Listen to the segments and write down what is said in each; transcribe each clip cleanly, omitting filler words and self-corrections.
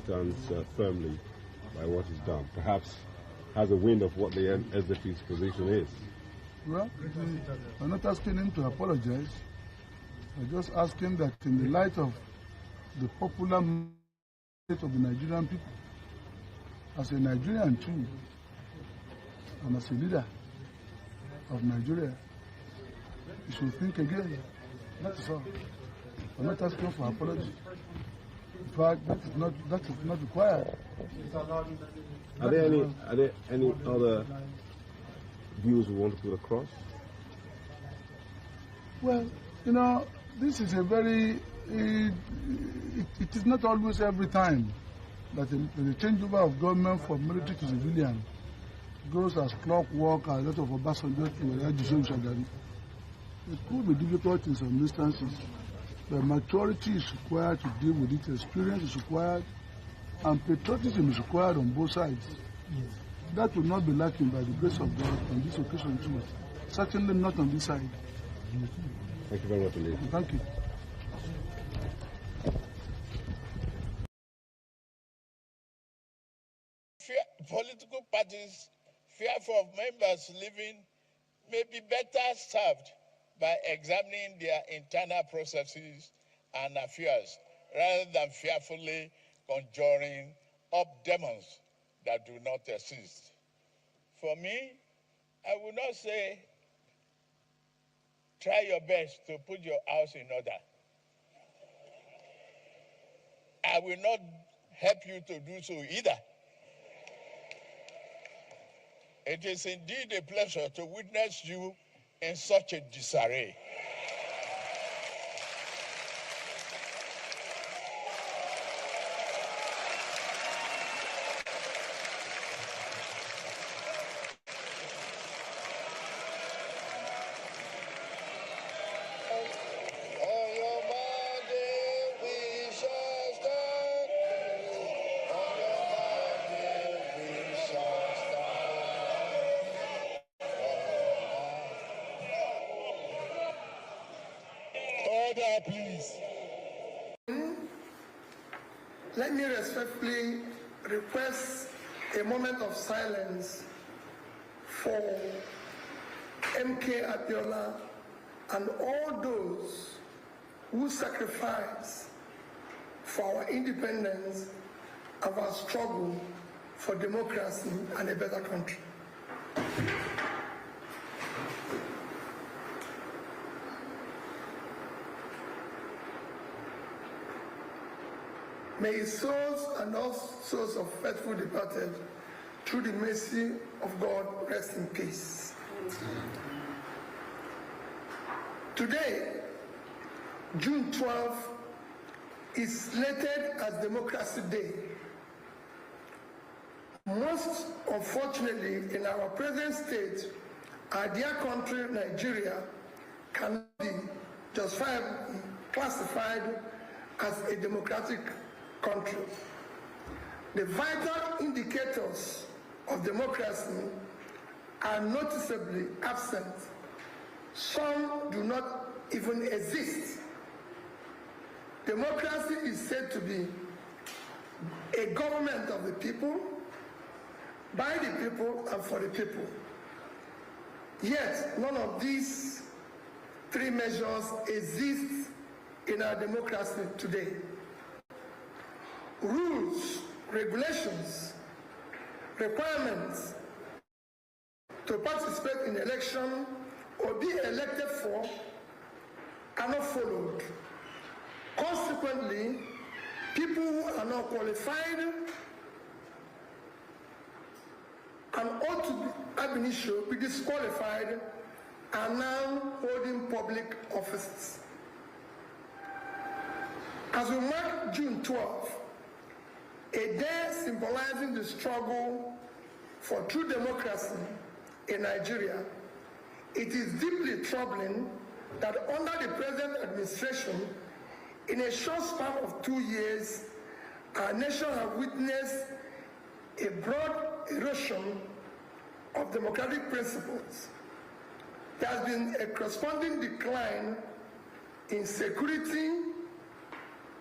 stands firmly by what he's done. Perhaps has a wind of what the SDP's position is. Well, we're not asking him to apologize. We're just asking that in the light of the popular state of the Nigerian people, as a Nigerian too, and as a leader of Nigeria, you should think again. That is all. We're not asking for apology. In fact, that is not required. Are there any other views we want to put across? Well, you know, this is a very, it is not always every time that the changeover of government from military to civilian goes as clockwork, as a lot of Obasanjo to Elijah Shagari. It could be difficult in some instances, but maturity is required to deal with it, experience is required, and patriotism is required on both sides. Yes. That will not be lacking by the grace of God on this occasion too. Certainly not on this side. Thank you very much, indeed. Thank you. Political parties fearful of members leaving may be better served by examining their internal processes and affairs rather than fearfully conjuring up demons that do not exist. For me, I would not say try your best to put your house in order. I will not help you to do so either. It is indeed a pleasure to witness you in such a disarray. Please. Let me respectfully request a moment of silence for MK Abiola and all those who sacrifice for our independence and our struggle for democracy and a better country. May his souls and all souls of faithful departed, through the mercy of God, rest in peace. Today, June 12th, is slated as Democracy Day. Most unfortunately, in our present state, our dear country, Nigeria, cannot be justifiably classified as a democratic country. The vital indicators of democracy are noticeably absent. Some do not even exist. Democracy is said to be a government of the people, by the people, and for the people. Yet, none of these three measures exist in our democracy today. Rules, regulations, requirements to participate in election or be elected for are not followed. Consequently, people who are not qualified and ought to ab initio be disqualified are now holding public offices. As we mark June 12th, a day symbolizing the struggle for true democracy in Nigeria, it is deeply troubling that under the present administration, in a short span of 2 years, our nation has witnessed a broad erosion of democratic principles. There has been a corresponding decline in security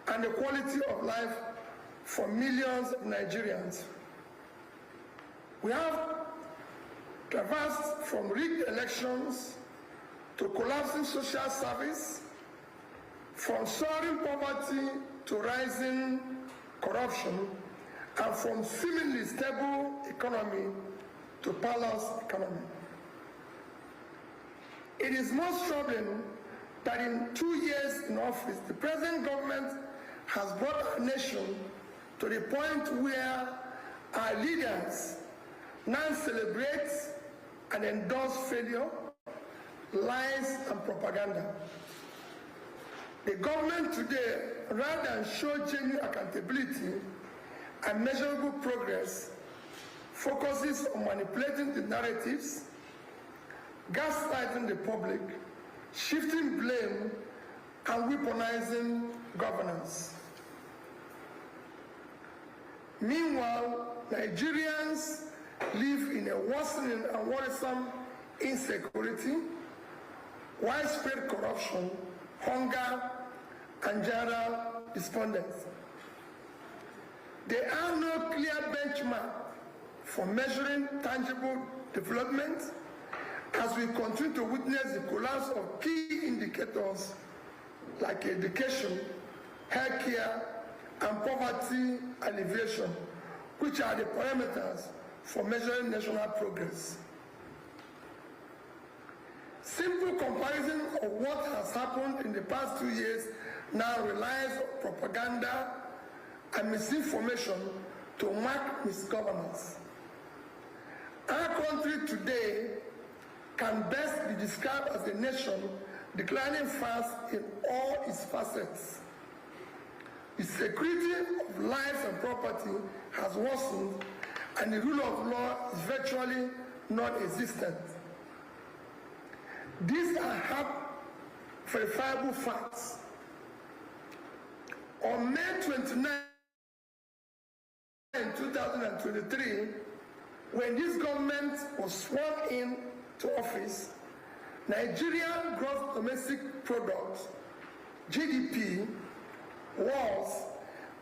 and the quality of life for millions of Nigerians. We have traversed from rigged elections to collapsing social service, from soaring poverty to rising corruption, and from seemingly stable economy to palace economy. It is most troubling that in 2 years in office, the present government has brought our nation to the point where our leaders now celebrate and endorse failure, lies, and propaganda. The government today, rather than show genuine accountability and measurable progress, focuses on manipulating the narratives, gaslighting the public, shifting blame, and weaponizing governance. Meanwhile, Nigerians live in a worsening and worrisome insecurity, widespread corruption, hunger, and general despondency. There are no clear benchmarks for measuring tangible development as we continue to witness the collapse of key indicators like education, healthcare, and poverty alleviation, which are the parameters for measuring national progress. Simple comparison of what has happened in the past 2 years now relies on propaganda and misinformation to mark misgovernance. Our country today can best be described as a nation declining fast in all its facets. The security of lives and property has worsened, and the rule of law is virtually non-existent. These are hard, verifiable facts. On May 29, 2023, when this government was sworn in to office, Nigerian gross domestic product, GDP, was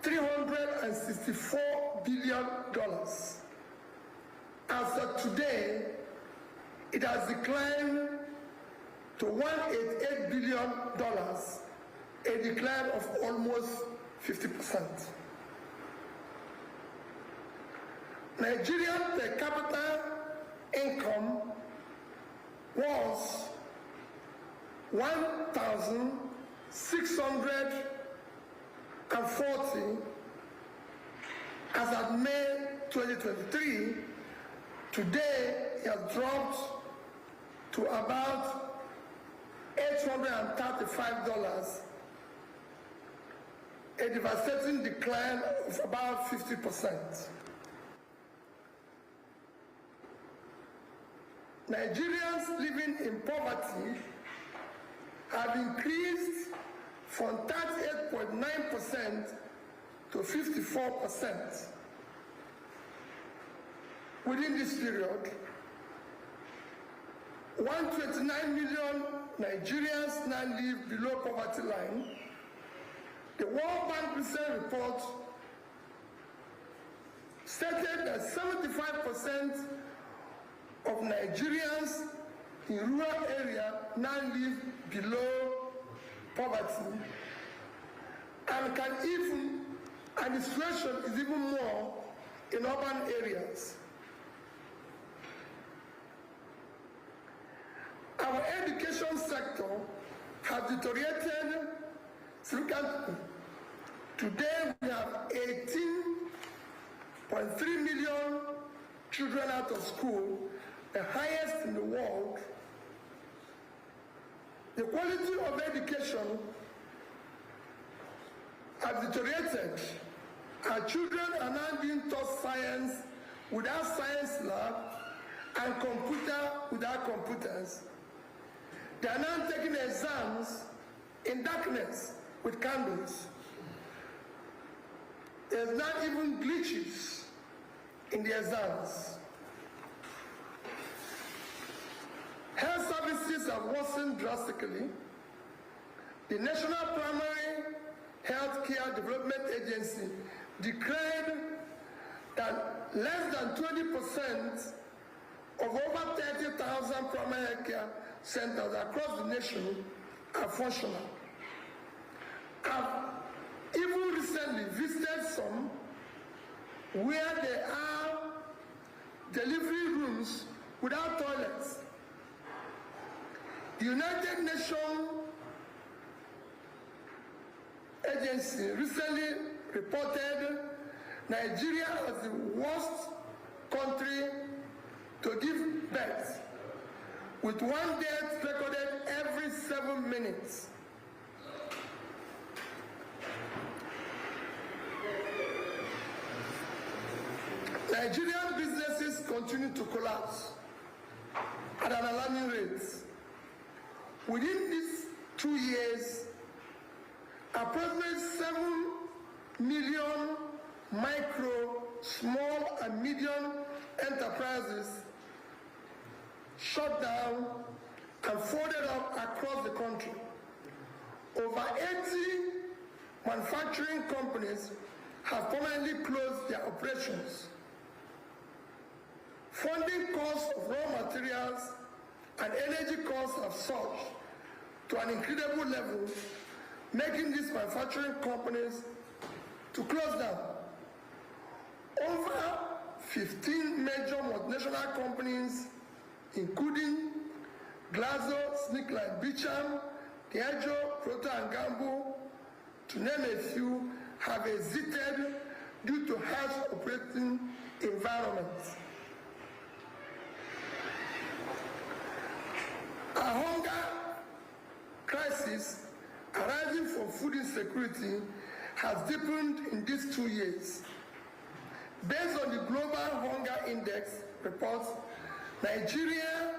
$364 billion. As of today, it has declined to $188 billion, a decline of almost 50%. Nigerian per capita income was $1,640 as at May 2023. Today, it has dropped to about $835, a devastating decline of about 50%. Nigerians living in poverty have increased from 38.9% to 54%. Within this period, 129 million Nigerians now live below poverty line. The World Bank recent report stated that 75% of Nigerians in rural areas now live below poverty, and the situation is even more in urban areas. Our education sector has deteriorated significantly. Today we have 18.3 million children out of school, the highest in the world. The quality of education has deteriorated. Our children are now being taught science without science lab and computer without computers. They are now taking exams in darkness with candles. There's not even glitches in the exams. Health services have worsened drastically. The National Primary Health Care Development Agency declared that less than 20% of over 30,000 primary health care centers across the nation are functional. I've even recently visited some where there are delivery rooms without toilets. The United Nations agency recently reported Nigeria as the worst country to give birth, with one death recorded every 7 minutes. Nigerian businesses continue to collapse at an alarming rate. Within these 2 years, approximately 7 million micro, small, and medium enterprises shut down and folded up across the country. Over 80 manufacturing companies have permanently closed their operations. Funding costs of raw materials and energy costs have surged to an incredible level, making these manufacturing companies to close down. Over 15 major multinational companies, including Glasgow, Snickline, Beecham, Diageo, Procter & Gamble, to name a few, have exited due to harsh operating environments. A hunger crisis arising from food insecurity has deepened in these 2 years. Based on the Global Hunger Index reports, Nigeria's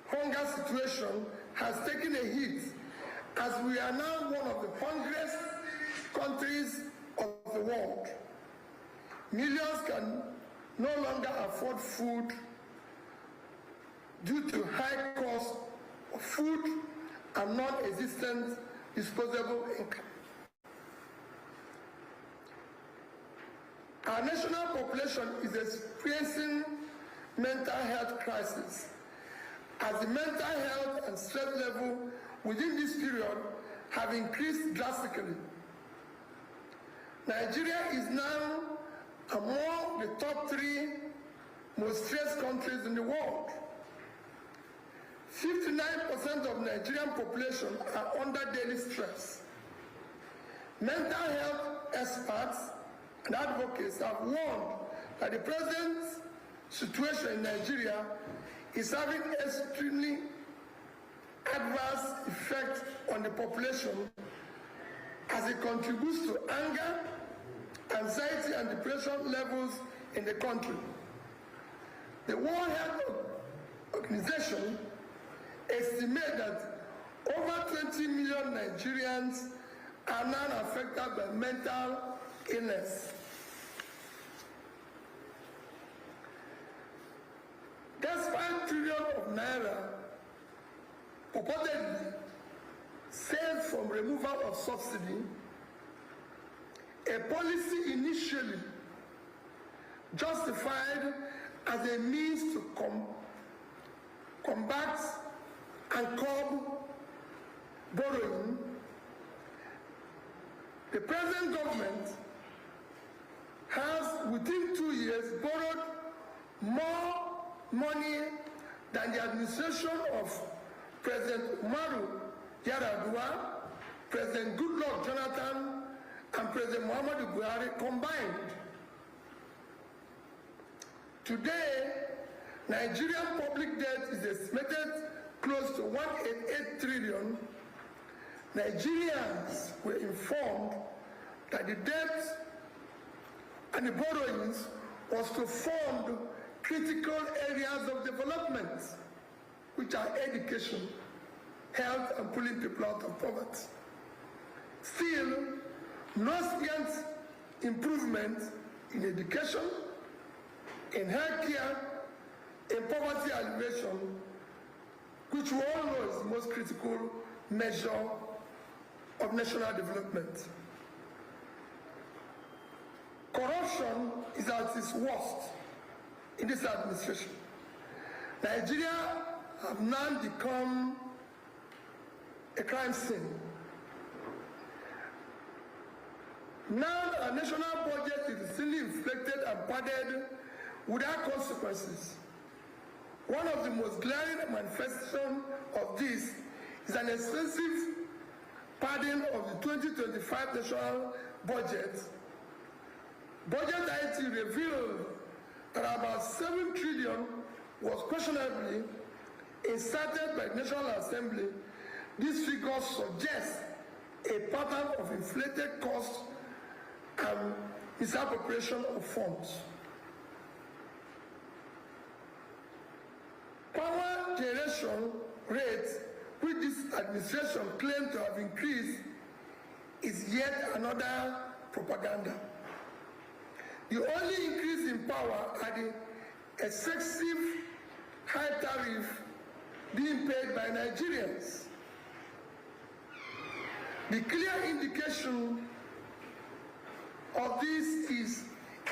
hunger situation has taken a hit, as we are now one of the hungriest countries of the world. Millions can no longer afford food due to high cost of food and non-existent disposable income. Our national population is experiencing mental health crisis, as the mental health and stress level within this period have increased drastically. Nigeria is now among the top 3 most stressed countries in the world. 59% of Nigerian population are under daily stress. Mental health experts and advocates have warned that the present situation in Nigeria is having extremely adverse effect on the population, as it contributes to anger, anxiety, and depression levels in the country. The World Health Organization estimates that over 20 million Nigerians are now affected by mental illness. That's 5 trillion of naira purportedly saved from removal of subsidy, a policy initially justified as a means to combat and curb borrowing. The present government has, within 2 years, borrowed more money than the administration of President Umaru Yar'Adua, President Goodluck Jonathan, and President Muhammadu Buhari combined. Today, Nigerian public debt is estimated close to 188 trillion. Nigerians were informed that the debt and the borrowings was to fund critical areas of development, which are education, health, and pulling people out of poverty. Still, no significant improvement in education, in healthcare, in poverty alleviation, which we all know is the most critical measure of national development. Corruption is at its worst in this administration. Nigeria have now become a crime scene. Now our national budget is silly inflated and padded without consequences. One of the most glaring manifestations of this is an extensive padding of the 2025 national budget. Budget IT revealed that about 7 trillion was questionably inserted by the National Assembly. These figures suggest a pattern of inflated costs and misappropriation of funds. Power generation rates, which this administration claims to have increased, is yet another propaganda. The only increase in power are the excessive high tariff being paid by Nigerians. The clear indication of this is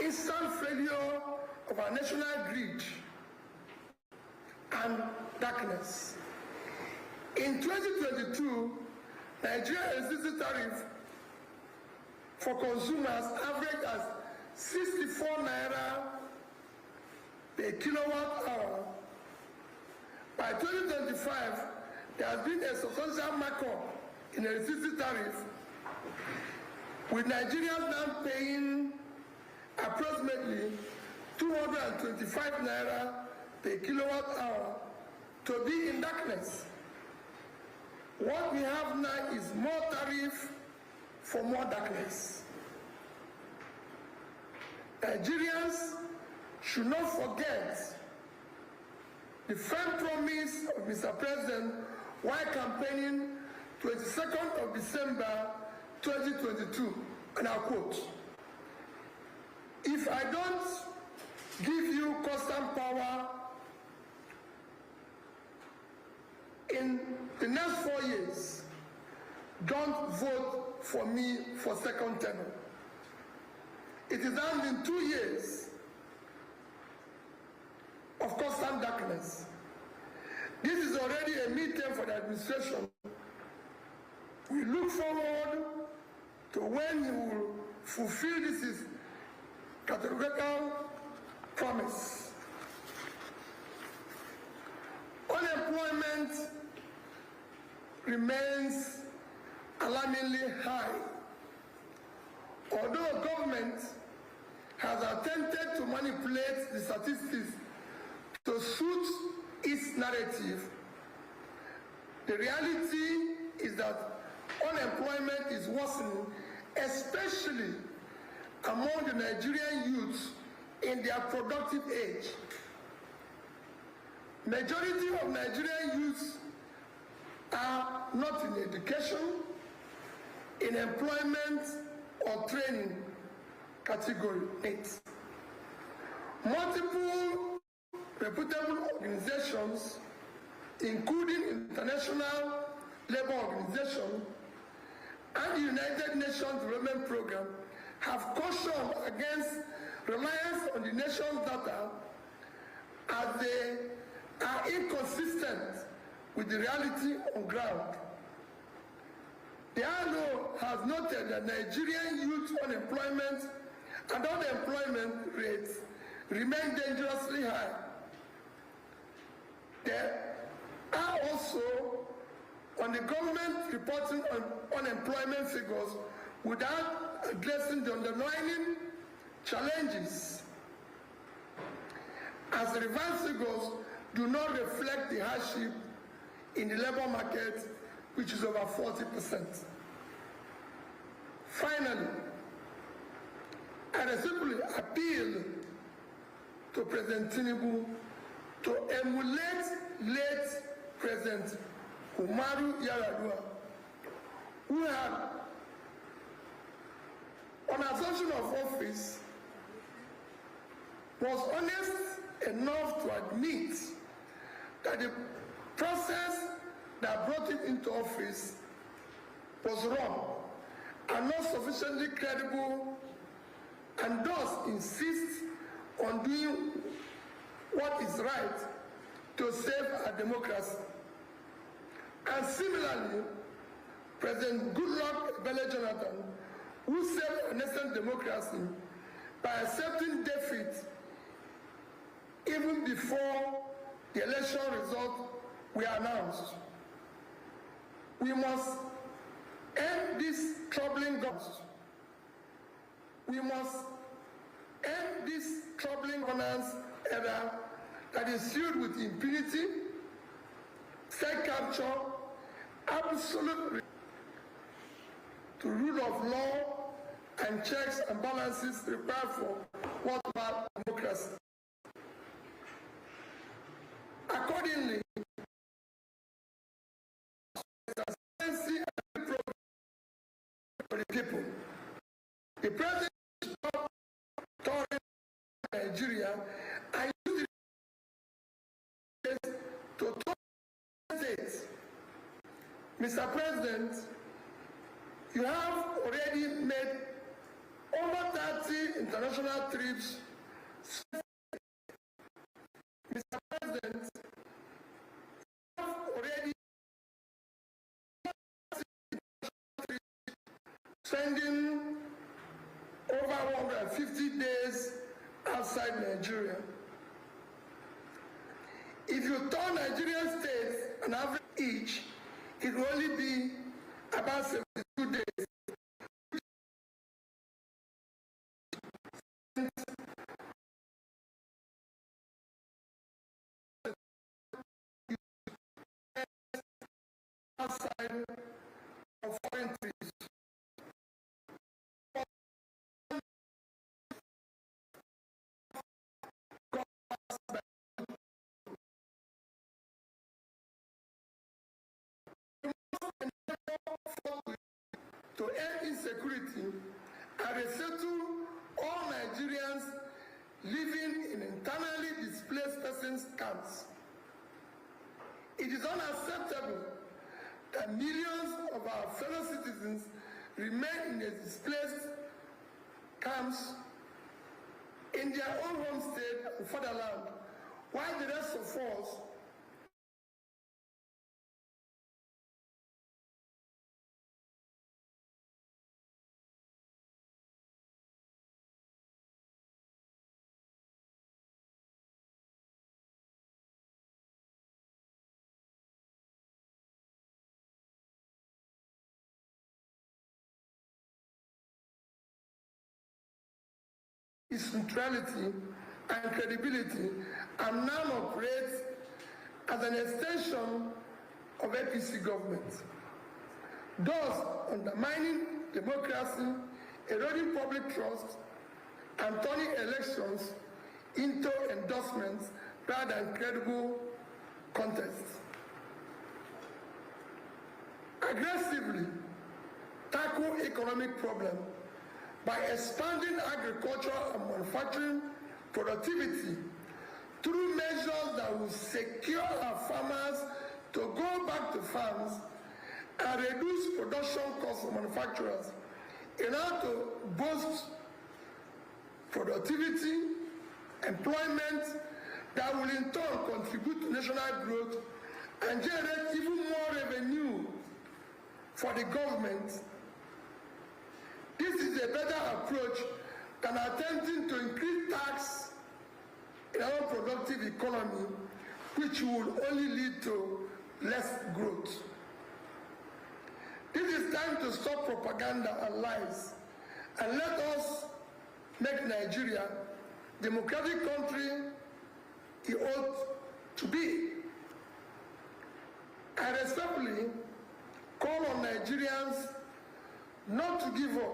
instant failure of our national grid and darkness. In 2022, Nigeria's electricity tariff for consumers averaged as 64 naira per kilowatt hour. By 2025, there has been a substantial markup in the electricity tariff, with Nigerians now paying approximately 225 naira per kilowatt hour to be in darkness. What we have now is more tariff for more darkness. Nigerians should not forget the firm promise of Mr. President while campaigning 22nd of December 2022, and I'll quote, "If I don't give you constant power in the next 4 years, don't vote for me for second tenure." It is now been 2 years of constant darkness. This is already a midterm for the administration. We look forward to when you will fulfill this categorical promise. Unemployment remains alarmingly high. Although government has attempted to manipulate the statistics to suit its narrative, the reality is that unemployment is worsening, especially among the Nigerian youths in their productive age. Majority of Nigerian youths are not in education, in employment or training category 8. Multiple reputable organizations, including International Labour Organization and the United Nations Development Programme, have cautioned against reliance on the nation's data as they are inconsistent with the reality on ground. The ILO has noted that Nigerian youth unemployment and unemployment rates remain dangerously high. There are also on the government reporting on unemployment figures without addressing the underlying challenges, as the revised figures do not reflect the hardship in the labor market, which is over 40%. Finally, I simply appeal to President Tinubu to emulate late President Umaru Yar'Adua, who had, on assumption of office, was honest enough to admit that the process that brought him into office was wrong and not sufficiently credible and thus insist on doing what is right to save our democracy. And similarly, President Goodluck Ebele Jonathan, who saved our nascent democracy by accepting defeat even before the election results were announced. We must end this troubling governance. We must end this troubling governance era that is filled with impunity, state capture, absolute to rule of law and checks and balances required for what about democracy. Accordingly, transparency and progress for the people. The president stopped touring Nigeria and used it to tour states. Mr. President, you have already made over 30 international trips. Mr. President, you have already spending over 150 days outside Nigeria. If you tour Nigerian states on average each, it will only be about 72 days. Outside of foreign trips. To end insecurity and resettle all Nigerians living in internally displaced persons camps. It is unacceptable that millions of our fellow citizens remain in the displaced camps in their own home state and fatherland, while the rest of us its neutrality and credibility and now operates as an extension of APC government, thus undermining democracy, eroding public trust, and turning elections into endorsements rather than credible contests. Aggressively tackle economic problems by expanding agriculture and manufacturing productivity through measures that will secure our farmers to go back to farms and reduce production costs for manufacturers in order to boost productivity, employment that will in turn contribute to national growth and generate even more revenue for the government. This is a better approach than attempting to increase tax in our productive economy, which will only lead to less growth. This is time to stop propaganda and lies, and let us make Nigeria the democratic country it ought to be. I respectfully call on Nigerians not to give up,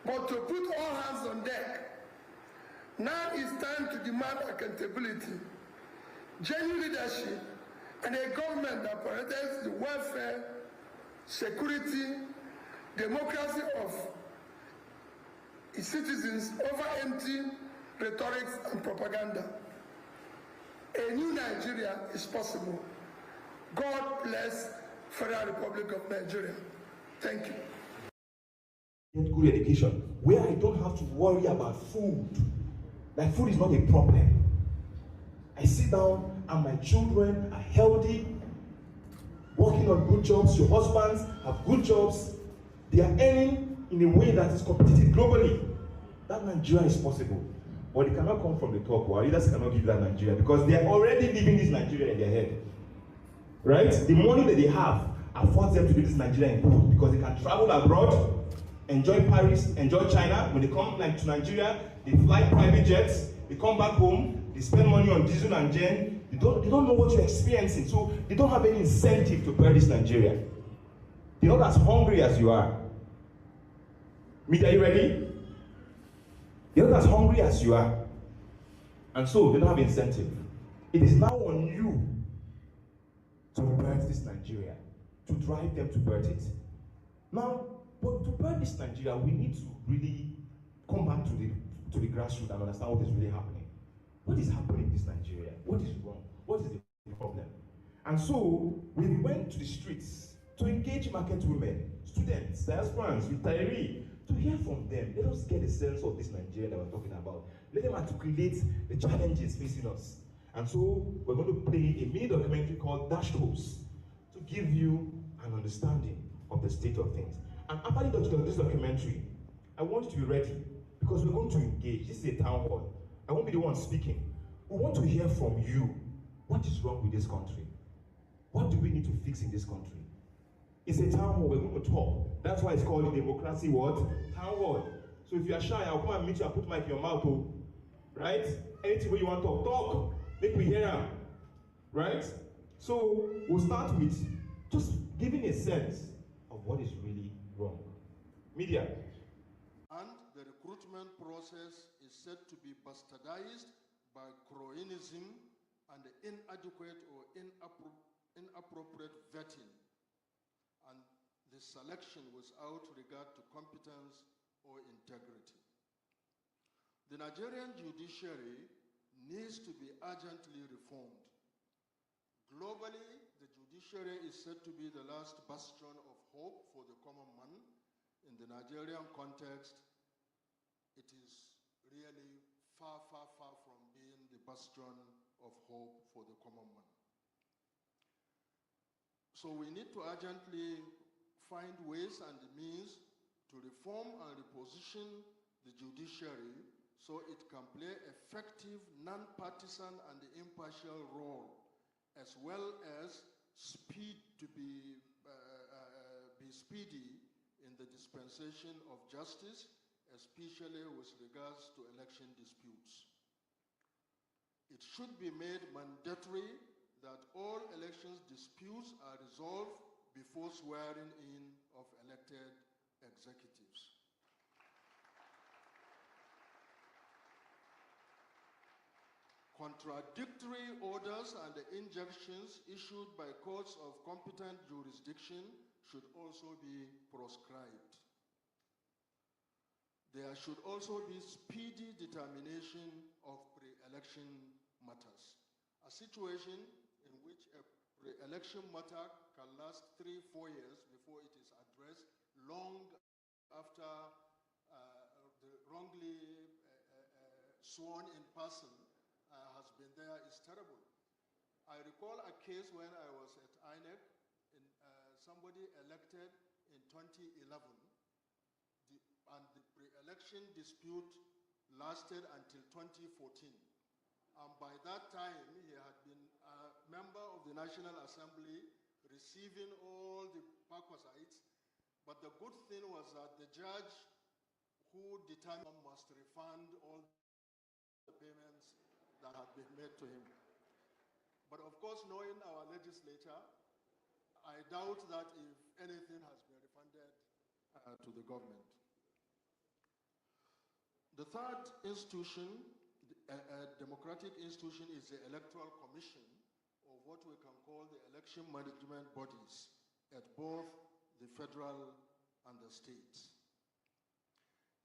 but to put all hands on deck. Now is time to demand accountability, genuine leadership, and a government that prioritizes the welfare, security, democracy of its citizens over empty rhetoric and propaganda. A new Nigeria is possible. God bless Federal Republic of Nigeria. Thank you. get good education, where I don't have to worry about food. Like food is not a problem. I sit down and my children are healthy, working on good jobs, your husbands have good jobs, they are earning in a way that is competitive globally. That Nigeria is possible. But it cannot come from the top. Our leaders cannot give that Nigeria because they are already living this Nigeria in their head. Right? The money that they have affords them to do this Nigeria in good because they can travel abroad, enjoy Paris, enjoy China. When they come to Nigeria, they fly private jets, they come back home, they spend money on diesel and gen. They don't know what you're experiencing, so they don't have any incentive to buy this Nigeria. They're not as hungry as you are. Media, are you ready? They're not as hungry as you are. And so they don't have incentive. It is now on you to birth this Nigeria, to drive them to birth it. Now, but to birth this Nigeria, we need to really come back to the grassroots and understand what is really happening. What is happening in this Nigeria? What is wrong? What is the problem? And so we went to the streets to engage market women, students, diasporans, retirees, to hear from them. Let us get a sense of this Nigeria that we're talking about. Let them articulate the challenges facing us. And so we're going to play a mini documentary called Dashed Hopes to give you an understanding of the state of things. And after this documentary, I want you to be ready because we're going to engage. This is a town hall. I won't be the one speaking. We want to hear from you. What is wrong with this country? What do we need to fix in this country? It's a town hall. We're going to talk. That's why it's called Democracy what? Town hall. So if you are shy, I'll come and meet you and put mic in your mouth. Oh, right? Anything where you want to talk. Make me hear them. Right? So we'll start with just giving a sense of what is really wrong. Media. And the recruitment process is said to be bastardized by cronyism and inadequate or inappropriate vetting, and the selection without regard to competence or integrity. The Nigerian judiciary needs to be urgently reformed. Globally, the judiciary is said to be the last bastion of hope for the common man. In the Nigerian context, it is really far, far, far from being the bastion of hope for the common man. So we need to urgently find ways and means to reform and reposition the judiciary so it can play effective, non-partisan and impartial role, as well as be speedy in the dispensation of justice, especially with regards to election disputes. It should be made mandatory that all elections disputes are resolved before swearing in of elected executives. Contradictory orders and injunctions issued by courts of competent jurisdiction should also be proscribed. There should also be speedy determination of pre-election matters. A situation in which a pre-election matter can last 3-4 years before it is addressed, long after the wrongly sworn in person has been there, is terrible. I recall a case when I was at INEC, somebody elected in 2011, and the pre-election dispute lasted until 2014. And by that time, he had been a member of the National Assembly, receiving all the perquisites. But the good thing was that the judge who determined must refund all the payments that had been made to him. But of course, knowing our legislature, I doubt that if anything has been refunded to the government. The third institution, a democratic institution, is the Electoral Commission, or what we can call the election management bodies at both the federal and the states.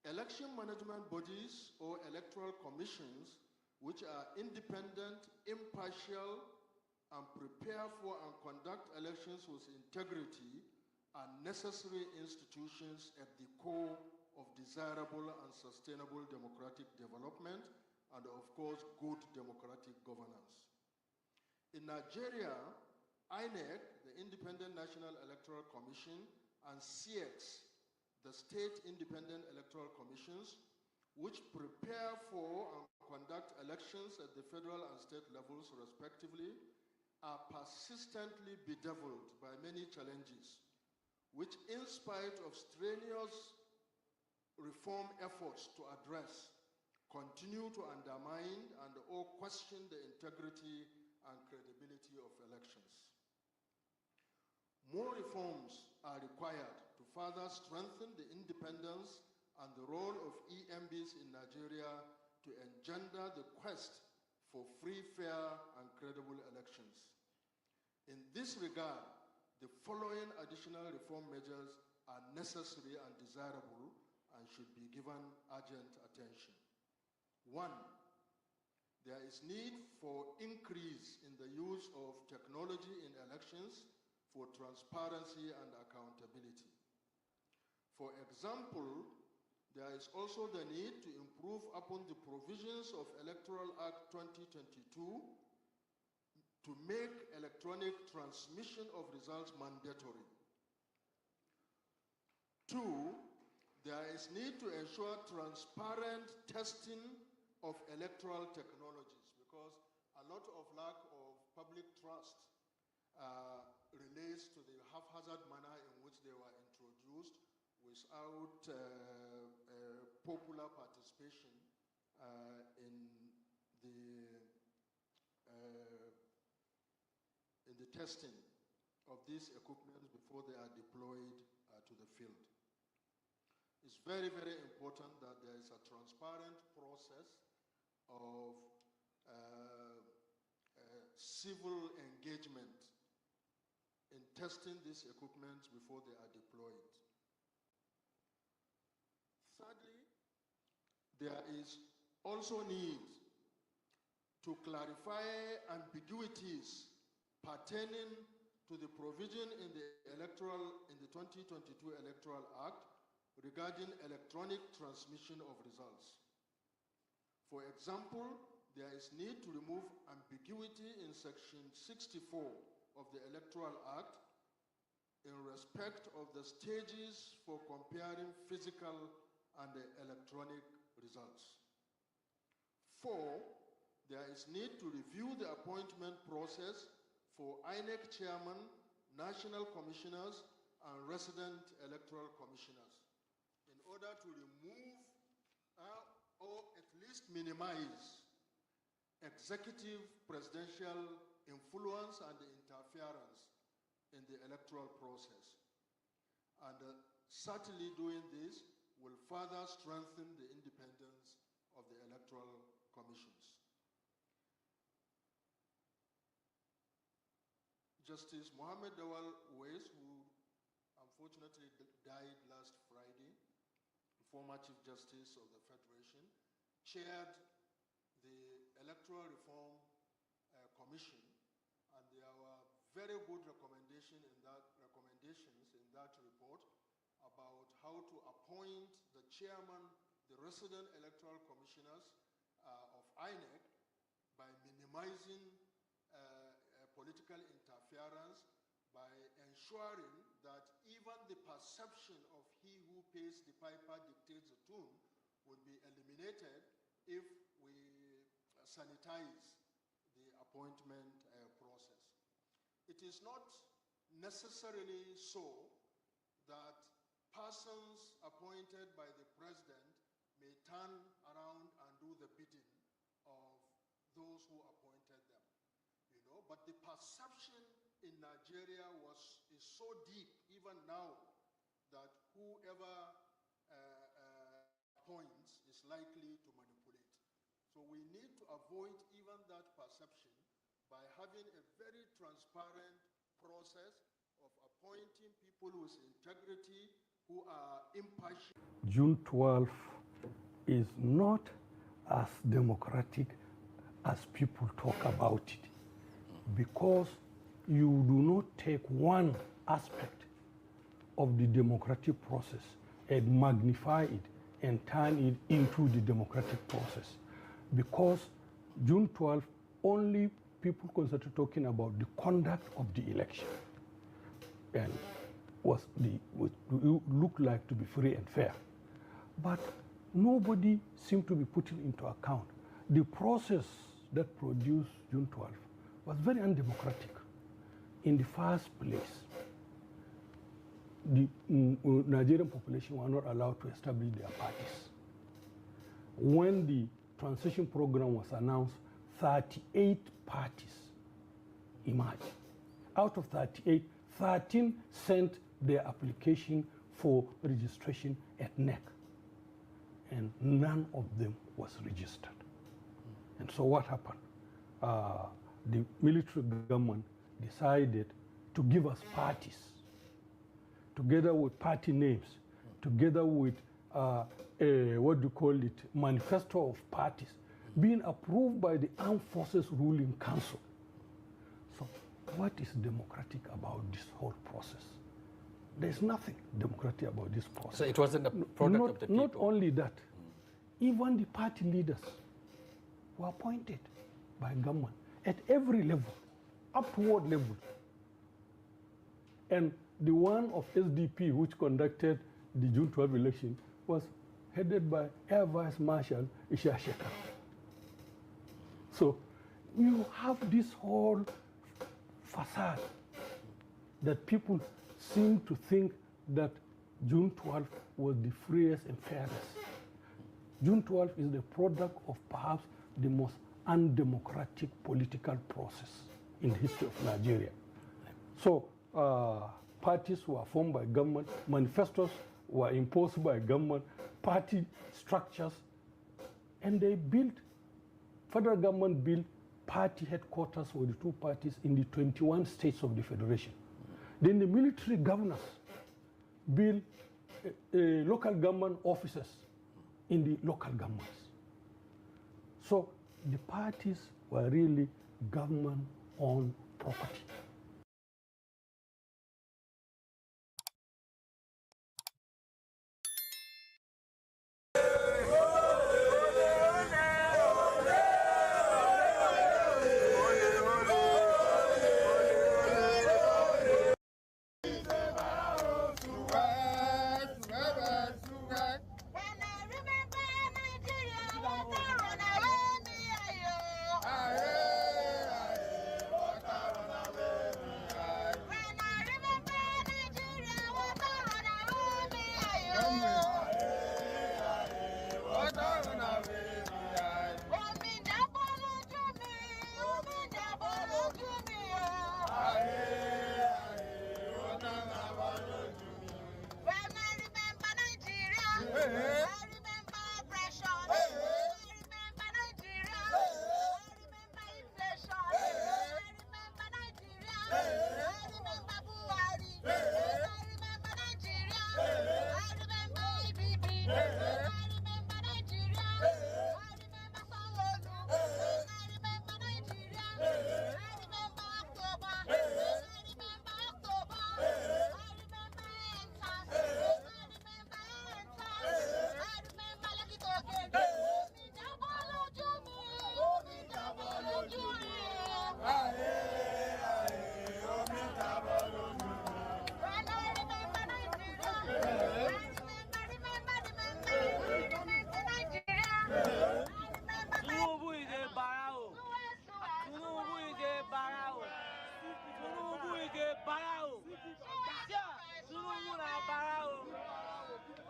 Election management bodies or electoral commissions, which are independent, impartial, and prepare for and conduct elections with integrity, are necessary institutions at the core of desirable and sustainable democratic development and, of course, good democratic governance. In Nigeria, INEC, the Independent National Electoral Commission, and CX, the State Independent Electoral Commissions, which prepare for and conduct elections at the federal and state levels respectively, are persistently bedeviled by many challenges, which in spite of strenuous reform efforts to address, continue to undermine and or question the integrity and credibility of elections. More reforms are required to further strengthen the independence and the role of EMBs in Nigeria to engender the quest for free, fair, and credible elections. In this regard, the following additional reform measures are necessary and desirable and should be given urgent attention. 1, there is need for increase in the use of technology in elections for transparency and accountability. For example, there is also the need to improve upon the provisions of Electoral Act 2022 to make electronic transmission of results mandatory. 2, there is need to ensure transparent testing of electoral technologies, because a lot of lack of public trust relates to the haphazard manner in which they were introduced without popular participation in the testing of these equipments before they are deployed to the field. It's very, very important that there is a transparent process of civil engagement in testing these equipments before they are deployed. Thirdly, there is also need to clarify ambiguities pertaining to the provision in the 2022 Electoral Act regarding electronic transmission of results. For example, there is need to remove ambiguity in Section 64 of the Electoral Act in respect of the stages for comparing physical and electronic results. 4, there is need to review the appointment process for INEC chairman, national commissioners, and resident electoral commissioners in order to remove or at least minimize executive presidential influence and interference in the electoral process. And certainly doing this will further strengthen the independence of the electoral commissions. Justice Mohammed Dawal Uwais, who unfortunately died last Friday, former Chief Justice of the Federation, chaired the Electoral Reform Commission, and there were very good recommendations in that report about how to appoint the chairman, the resident electoral commissioners of INEC by minimizing political interference, by ensuring that even the perception of he who pays the piper dictates the tune would be eliminated if we sanitize the appointment process. It is not necessarily so that persons appointed by the president may turn around and do the bidding of those who appointed them. But the perception in Nigeria is so deep, even now, that whoever appoints is likely to manipulate. So we need to avoid even that perception by having a very transparent process of appointing people with integrity who are impartial. June 12th is not as democratic as people talk about it, because you do not take one aspect of the democratic process and magnify it and turn it into the democratic process. Because June 12th, only people concentrated talking about the conduct of the election and looked like to be free and fair. But nobody seemed to be putting into account the process that produced June 12th was very undemocratic. In the first place, the Nigerian population were not allowed to establish their parties. When the transition program was announced, 38 parties emerged. Out of 38, 13 sent their application for registration at NEC, and none of them was registered. And so what happened? The military government decided to give us parties, together with party names, together with manifesto of parties, being approved by the Armed Forces Ruling Council. So what is democratic about this whole process? There's nothing democratic about this process. So it wasn't the product of the people. Not only that, even the party leaders were appointed by government at every level, upward level. And the one of SDP, which conducted the June 12 election, was headed by Air Vice Marshal Isha Shekar. So you have this whole facade that people seem to think that June 12 was the freest and fairest. June 12 is the product of perhaps the most undemocratic political process in the history of Nigeria. So parties were formed by government, manifestos were imposed by government, party structures, and they built, federal government built party headquarters for the two parties in the 21 states of the federation. Then the military governors built local government offices in the local governments. So the parties were really government-owned property.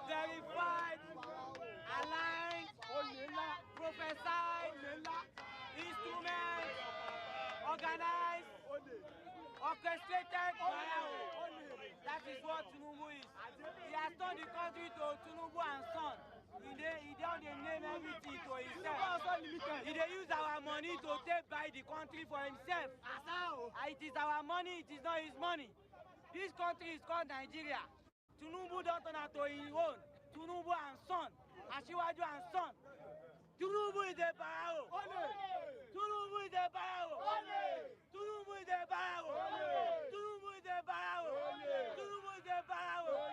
Verified, aligned, prophesied, instrument, organized, orchestrated. That is what Tinubu is. He has turned the country to Tinubu and Son. He don't name everything to himself. He dey use our money to take by the country for himself. It is our money, it is not his money. This country is called Nigeria. Tinubu don't turn out to his own. Tinubu and Son. Asiwaju and Son. Tinubu is a barao. Tinubu is a barao. Tinubu is a barao. Tinubu is a barao. Tinubu is a barao.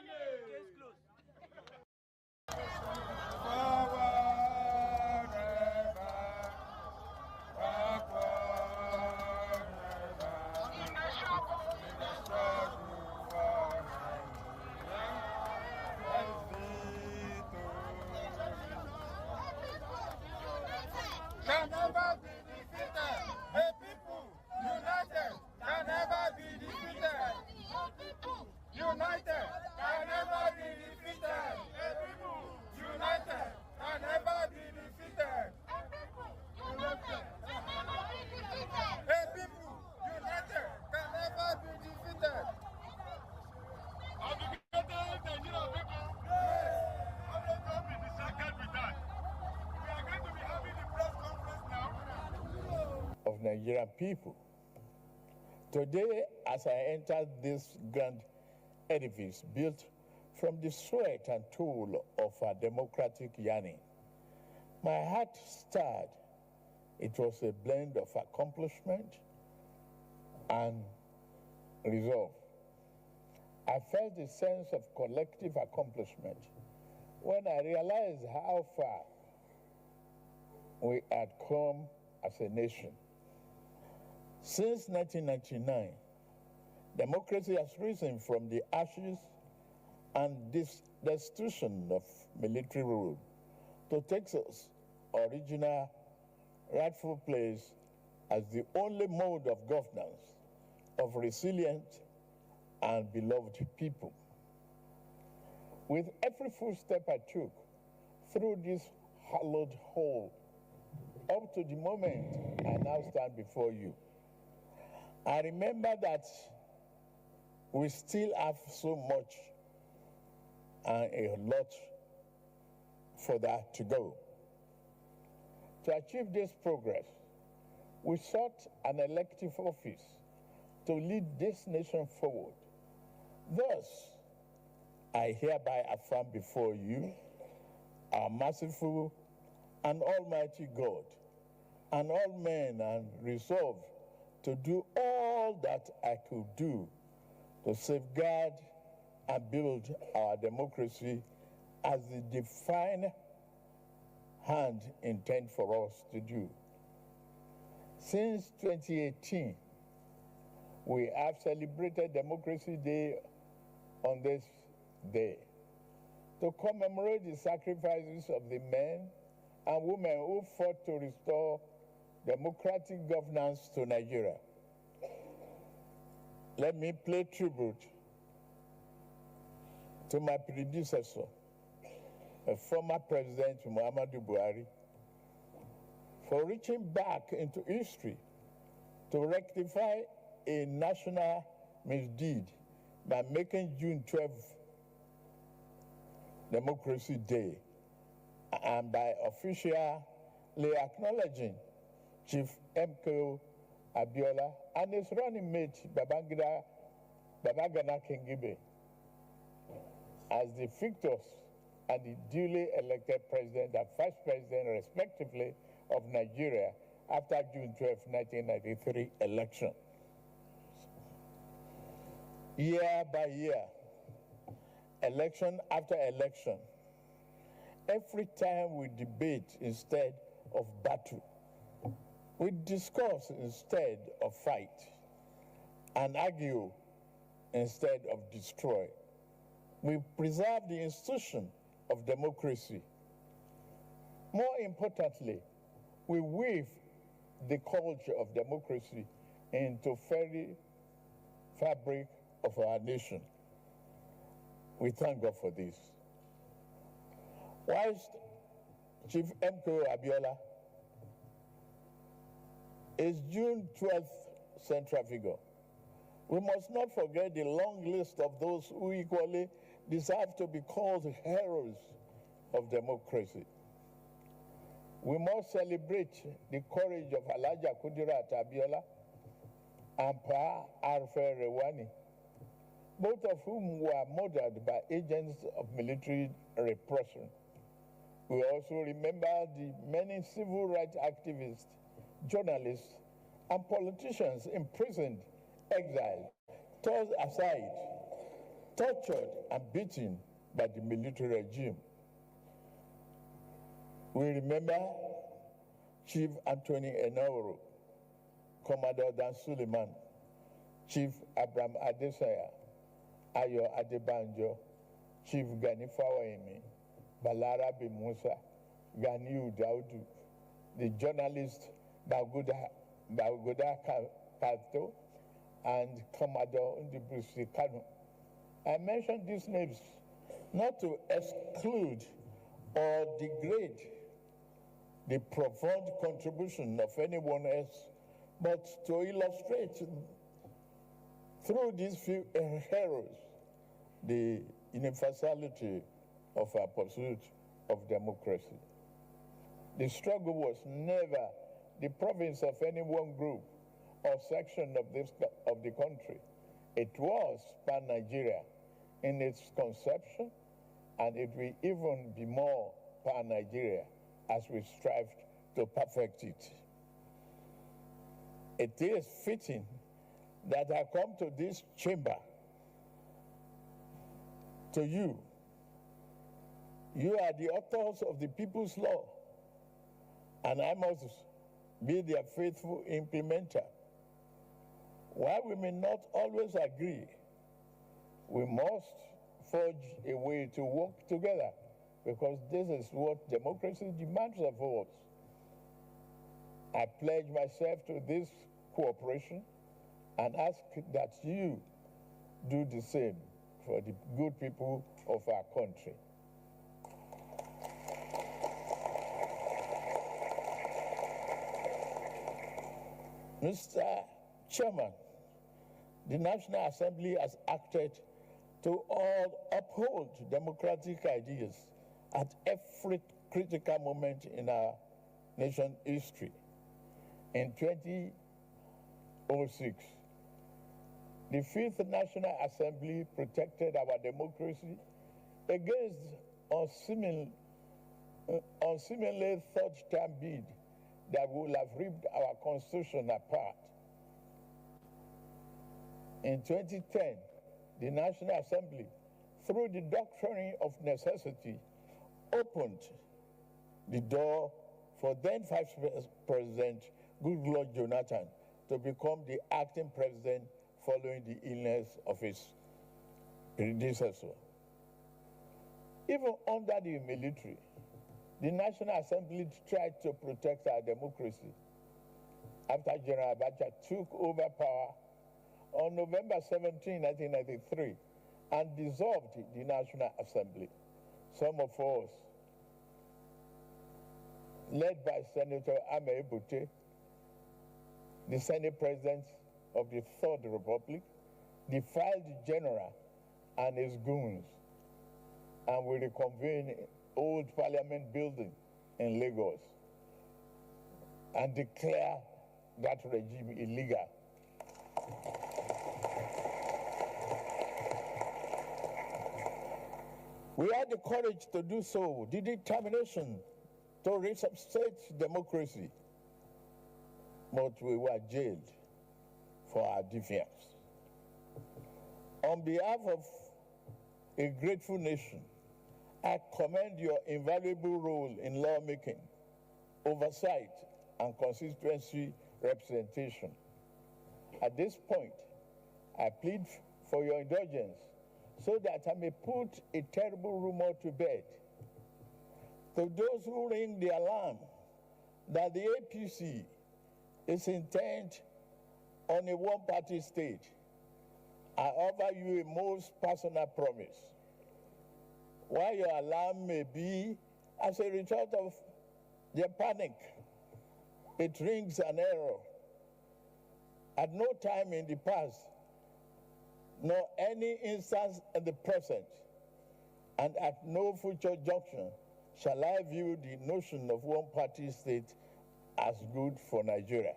Nigerian people. Today, as I enter this grand edifice built from the sweat and toil of our democratic yearning, my heart stirred. It was a blend of accomplishment and resolve. I felt a sense of collective accomplishment when I realized how far we had come as a nation. Since 1999, democracy has risen from the ashes and destitution of military rule to take its original rightful place as the only mode of governance of resilient and beloved people. With every footstep I took through this hallowed hall, up to the moment I now stand before you, I remember that we still have so much and a lot for that to go. To achieve this progress, we sought an elective office to lead this nation forward. Thus, I hereby affirm before you, our merciful and almighty God, and all men, and resolve to do all that I could do to safeguard and build our democracy as the divine hand intend for us to do. Since 2018, we have celebrated Democracy Day on this day to commemorate the sacrifices of the men and women who fought to restore democratic governance to Nigeria. Let me pay tribute to my predecessor, former President Muhammadu Buhari, for reaching back into history to rectify a national misdeed by making June 12 Democracy Day and by officially acknowledging Chief MKO Abiola and his running mate Babagana Kingibe as the victors and the duly elected president and vice president, respectively, of Nigeria after June 12, 1993 election. Year by year, election after election, every time we debate instead of battle, we discuss instead of fight, and argue instead of destroy. We preserve the institution of democracy. More importantly, we weave the culture of democracy into very fabric of our nation. We thank God for this. Whilst Chief MKO Abiola is June 12th central figure, we must not forget the long list of those who equally deserve to be called heroes of democracy. We must celebrate the courage of Alhaja Kudirat Abiola and Pa Arfe Rewani, both of whom were murdered by agents of military repression. We also remember the many civil rights activists, journalists, and politicians imprisoned, exiled, tossed aside, tortured, and beaten by the military regime. We remember Chief Anthony Enoro, Commodore Dan Suleiman, Chief Abraham Adesanya, Ayo Adebanjo, Chief Gani Fawayemi, Balarabe Musa, Ganiu Daudu, the journalist Bagoda Kato, and Commodore Ndibusi Kanu. I mention these names not to exclude or degrade the profound contribution of anyone else, but to illustrate through these few heroes the universality of our pursuit of democracy. The struggle was never the province of any one group or section of the country. It was pan-Nigeria in its conception, and it will even be more pan-Nigeria as we strive to perfect it. It is fitting that I come to this chamber, to you. You are the authors of the People's Law, and I must be their faithful implementer. While we may not always agree, we must forge a way to work together, because this is what democracy demands of us. I pledge myself to this cooperation and ask that you do the same for the good people of our country. Mr. Chairman, the National Assembly has acted to all uphold democratic ideas at every critical moment in our nation's history. In 2006, the Fifth National Assembly protected our democracy against unseemly third-term bid that would have ripped our constitution apart. In 2010, the National Assembly, through the doctrine of necessity, opened the door for then Vice President Goodluck Jonathan to become the acting president following the illness of his predecessor. Even under the military, the National Assembly tried to protect our democracy. After General Abacha took over power on November 17, 1993, and dissolved the National Assembly, some of us, led by Senator Ame Ebute, the Senate President of the Third Republic, defied the General and his goons, and we reconvened Old Parliament Building in Lagos and declare that regime illegal. We had the courage to do so, the determination to resuscitate democracy, but we were jailed for our defiance. On behalf of a grateful nation, I commend your invaluable role in lawmaking, oversight, and constituency representation. At this point, I plead for your indulgence so that I may put a terrible rumor to bed. To those who ring the alarm that the APC is intent on a one-party state, I offer you a most personal promise. While your alarm may be as a result of their panic, it rings an error. At no time in the past, nor any instance in the present, and at no future junction, shall I view the notion of one-party state as good for Nigeria.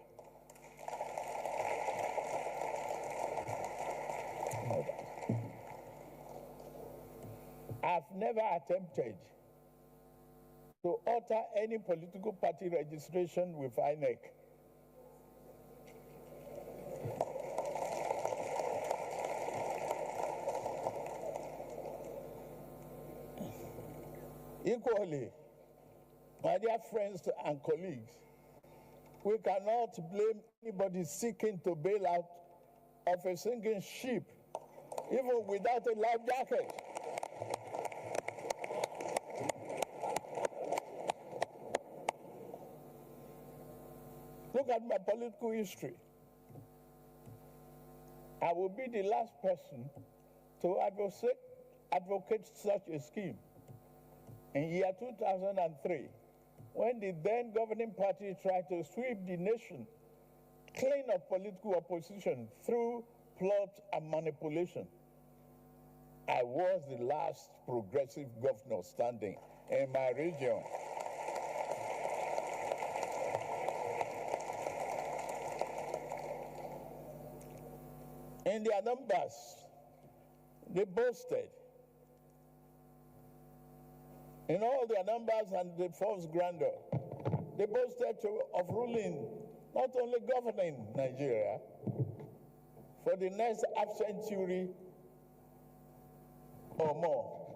I've never attempted to alter any political party registration with INEC. Equally, my dear friends and colleagues, we cannot blame anybody seeking to bail out of a sinking ship, even without a life jacket. Look at my political history. I will be the last person to advocate such a scheme. In year 2003, when the then governing party tried to sweep the nation clean of political opposition through plot and manipulation, I was the last progressive governor standing in my region. In their numbers, they boasted. In all their numbers and the false grandeur, they boasted of ruling, not only governing Nigeria, for the next half century or more.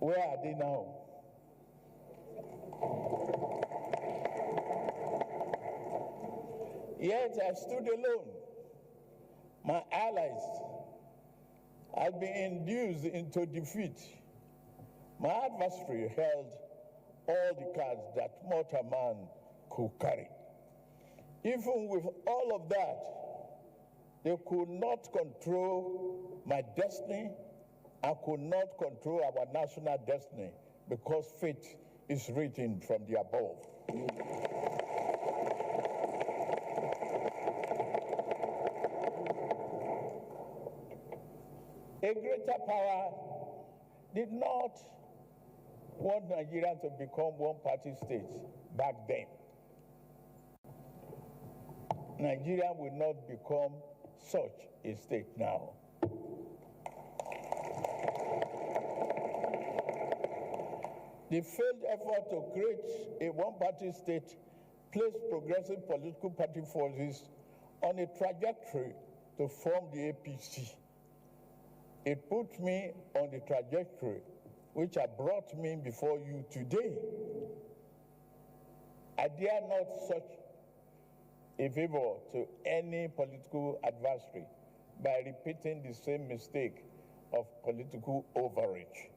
Where are they now? Yet I stood alone. My allies had been induced into defeat. My adversary held all the cards that mortal man could carry. Even with all of that, they could not control my destiny and could not control our national destiny, because fate is written from the above. A greater power did not want Nigeria to become one-party state back then. Nigeria will not become such a state now. The failed effort to create a one-party state placed progressive political party forces on a trajectory to form the APC. It put me on the trajectory which had brought me before you today. I dare not such a favor to any political adversary by repeating the same mistake of political overreach.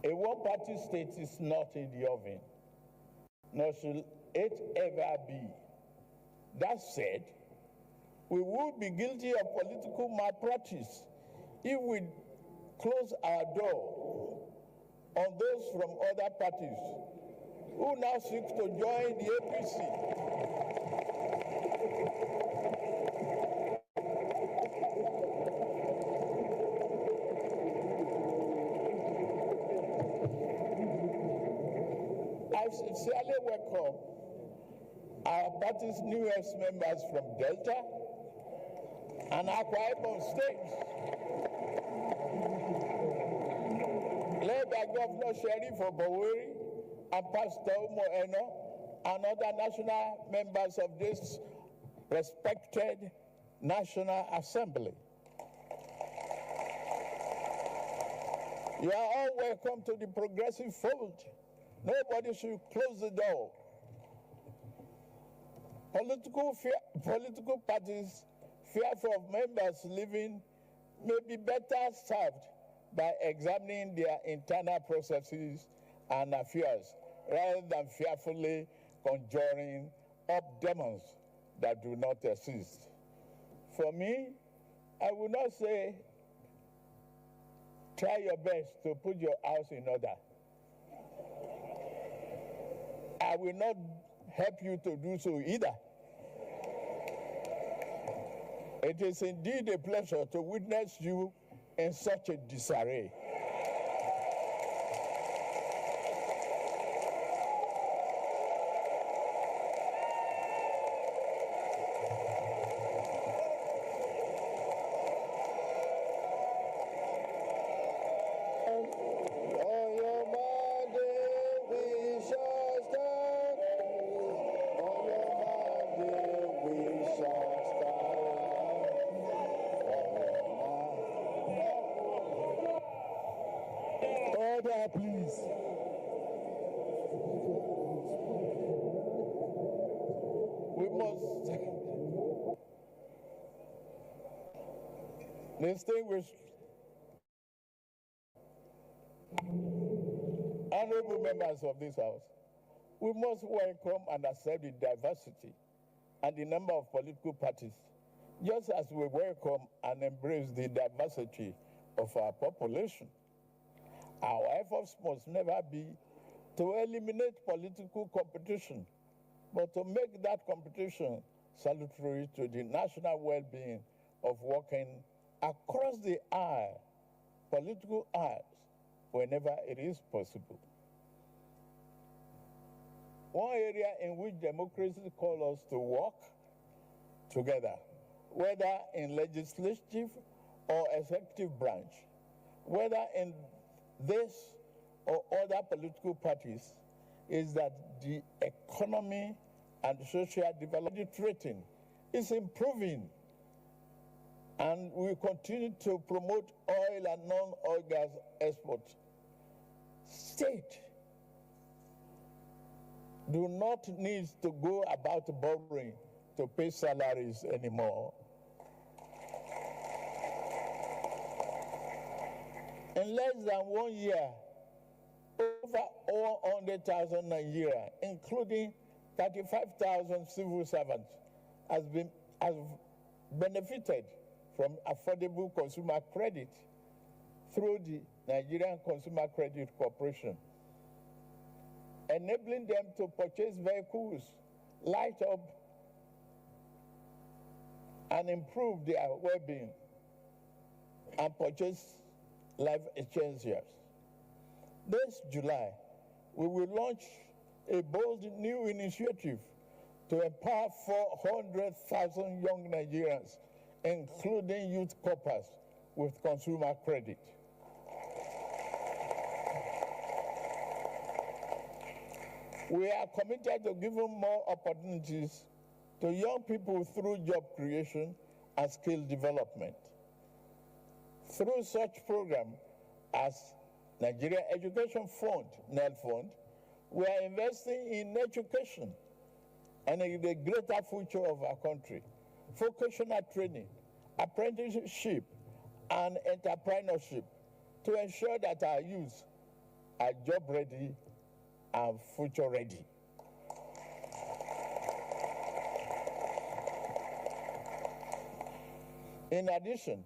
A one-party state is not in the oven, nor should it ever be. That said, we would be guilty of political malpractice if we close our door on those from other parties who now seek to join the APC. I sincerely welcome our party's newest members from Delta and Akwa Ibom states, led by Governor Sheriff Oboweri and Pastor Moeno and other national members of this respected National Assembly. You are all welcome to the progressive fold. Nobody should close the door. Political parties fearful of members leaving may be better served by examining their internal processes and affairs rather than fearfully conjuring up demons that do not exist. For me, I would not say try your best to put your house in order. I will not help you to do so either. It is indeed a pleasure to witness you in such a disarray. Order, please. We must distinguish honorable members of this House. We must welcome and accept the diversity and the number of political parties, just as we welcome and embrace the diversity of our population. Our efforts must never be to eliminate political competition, but to make that competition salutary to the national well-being of working across the aisle, political aisles, whenever it is possible. one area in which democracy calls us to work together, whether in legislative or executive branch, whether in this or other political parties, is that the economy and social development rating is improving, and we continue to promote oil and non-oil gas exports. State do not need to go about borrowing to pay salaries anymore. In less than 1 year, over 100,000 Nigerians, including 35,000 civil servants, have benefited from affordable consumer credit through the Nigerian Consumer Credit Corporation, enabling them to purchase vehicles, light up, and improve their well-being, and purchase life essentials. This July, we will launch a bold new initiative to empower 400,000 young Nigerians, including youth corpers, with consumer credit. We are committed to giving more opportunities to young people through job creation and skill development. Through such programs as Nigeria Education Fund, NEL Fund, we are investing in education and in the greater future of our country, vocational training, apprenticeship, and entrepreneurship to ensure that our youth are job ready and future ready. In addition,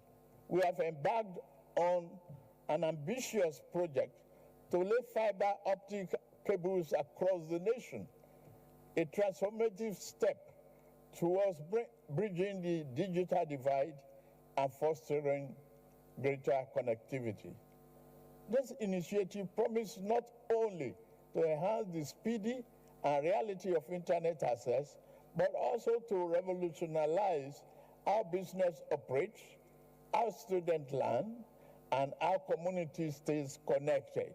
we have embarked on an ambitious project to lay fiber optic cables across the nation, a transformative step towards bridging the digital divide and fostering greater connectivity. This initiative promises not only to enhance the speedy and reality of internet access, but also to revolutionize how business operates, how students learn, and how community stays connected.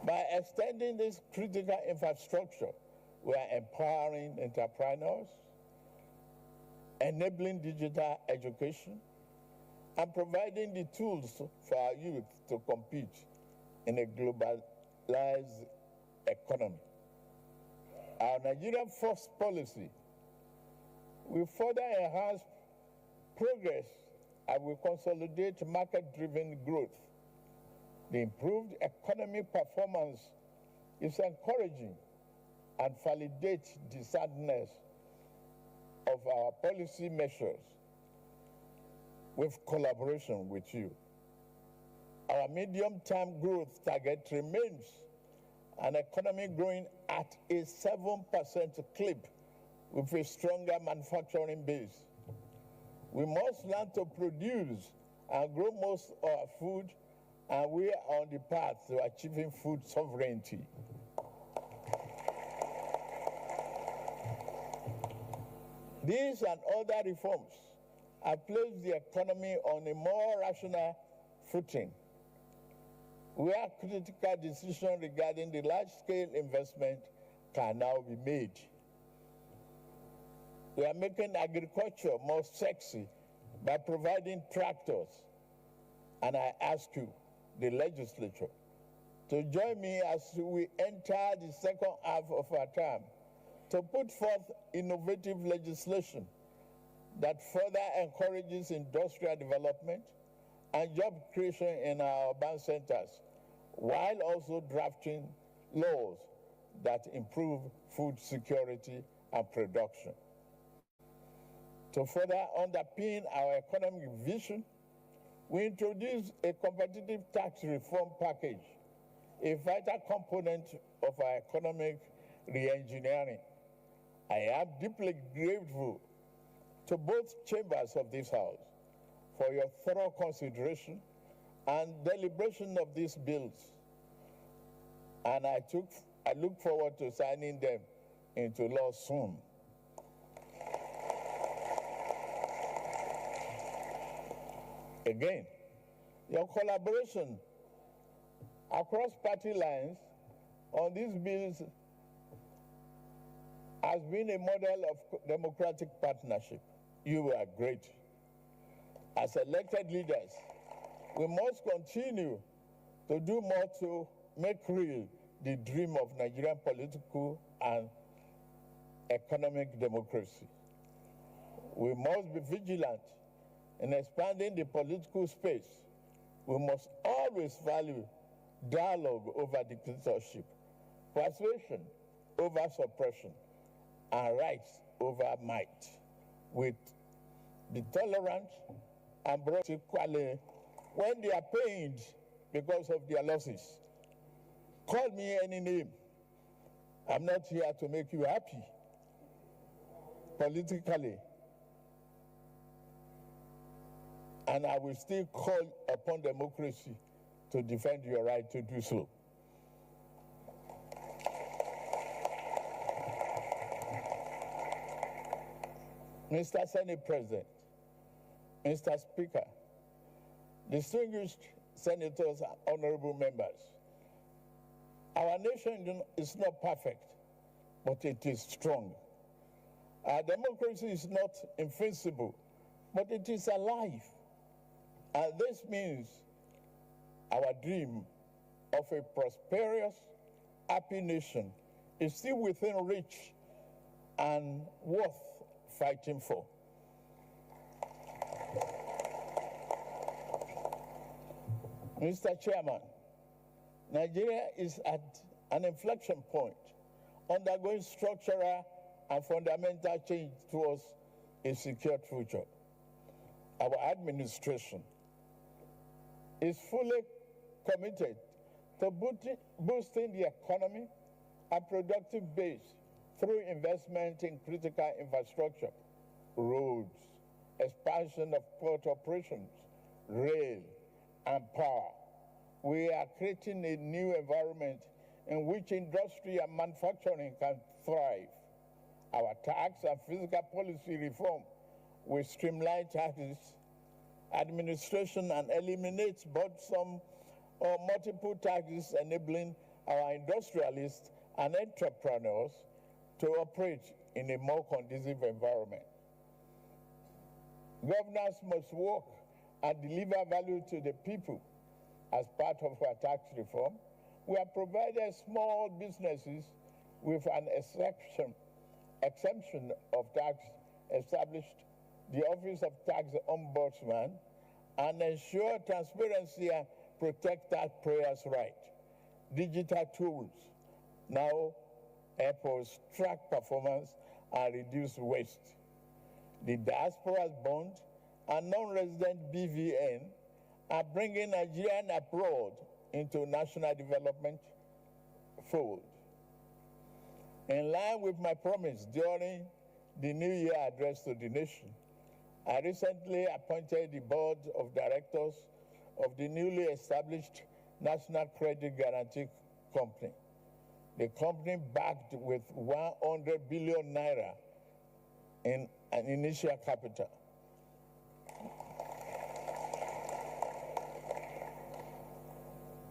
By extending this critical infrastructure, we are empowering entrepreneurs, enabling digital education, and providing the tools for our youth to compete in a globalized economy. Our Nigerian First policy will further enhance progress and will consolidate market-driven growth. The improved economic performance is encouraging and validates the soundness of our policy measures with collaboration with you. Our medium-term growth target remains an economy growing at a 7% clip with a stronger manufacturing base. We must learn to produce and grow most of our food, and we are on the path to achieving food sovereignty. These and other reforms have placed the economy on a more rational footing, where critical decisions regarding the large-scale investment can now be made. We are making agriculture more sexy by providing tractors, and I ask you, the legislature, to join me as we enter the second half of our term to put forth innovative legislation that further encourages industrial development and job creation in our urban centers, while also drafting laws that improve food security and production. To further underpin our economic vision, we introduced a competitive tax reform package, a vital component of our economic re-engineering. I am deeply grateful to both chambers of this House for your thorough consideration and deliberation of these bills. and I look forward to signing them into law soon. Again, your collaboration across party lines on these bills has been a model of democratic partnership. You are great. As elected leaders, we must continue to do more to make real the dream of Nigerian political and economic democracy. We must be vigilant in expanding the political space. We must always value dialogue over dictatorship, persuasion over suppression, and rights over might. With the tolerant and broad equally when they are pained because of their losses. Call me any name. I'm not here to make you happy politically. And I will still call upon democracy to defend your right to do so. Mr. Senate President, Mr. Speaker, distinguished senators and honorable members, our nation is not perfect, but it is strong. Our democracy is not invincible, but it is alive. And this means our dream of a prosperous, happy nation is still within reach and worth fighting for. Mr. Chairman, Nigeria is at an inflection point, undergoing structural and fundamental change towards a secure future. Our administration is fully committed to boosting the economy and productive base through investment in critical infrastructure, roads, expansion of port operations, rail, and power. We are creating a new environment in which industry and manufacturing can thrive. Our tax and fiscal policy reform will streamline taxes, administration, and eliminate burdensome or multiple taxes, enabling our industrialists and entrepreneurs to operate in a more conducive environment. Governors must work and deliver value to the people. As part of our tax reform, we have provided small businesses with an exemption of tax, established the Office of Tax Ombudsman, and ensure transparency and protect taxpayers' rights. Digital tools now help us track performance and reduce waste. The diaspora's bond and non-resident BVN are bringing Nigerian abroad into national development fold. In line with my promise during the New Year address to the nation, I recently appointed the board of directors of the newly established National Credit Guarantee Company. The company backed with 100 billion naira in an initial capital.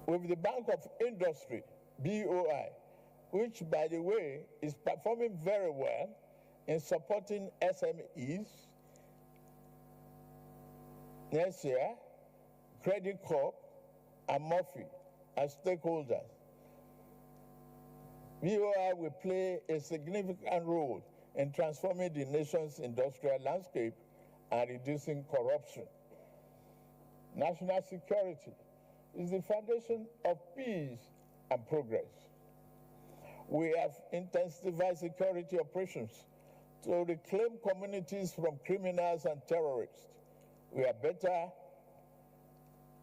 With the Bank of Industry, BOI, which, by the way, is performing very well in supporting SMEs, next year, Credit Corp and Murphy as stakeholders. BOI will play a significant role in transforming the nation's industrial landscape and reducing corruption. National security is the foundation of peace and progress. We have intensified security operations to reclaim communities from criminals and terrorists. We are better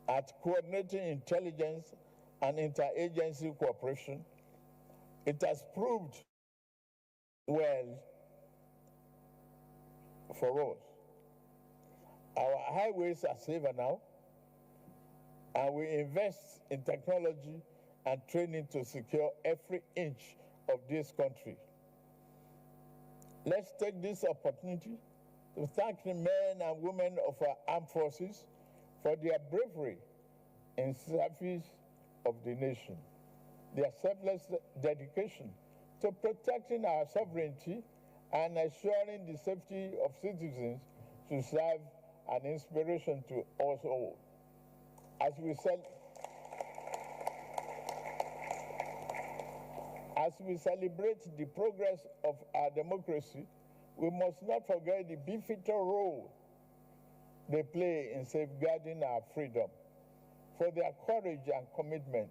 at coordinating intelligence and interagency cooperation. It has proved well for us. Our highways are safer now, and we invest in technology and training to secure every inch of this country. Let's take this opportunity to thank the men and women of our armed forces for their bravery in service of the nation, their selfless dedication to protecting our sovereignty and ensuring the safety of citizens should serve an inspiration to us all. As we celebrate the progress of our democracy, we must not forget the pivotal role they play in safeguarding our freedom. For their courage and commitment,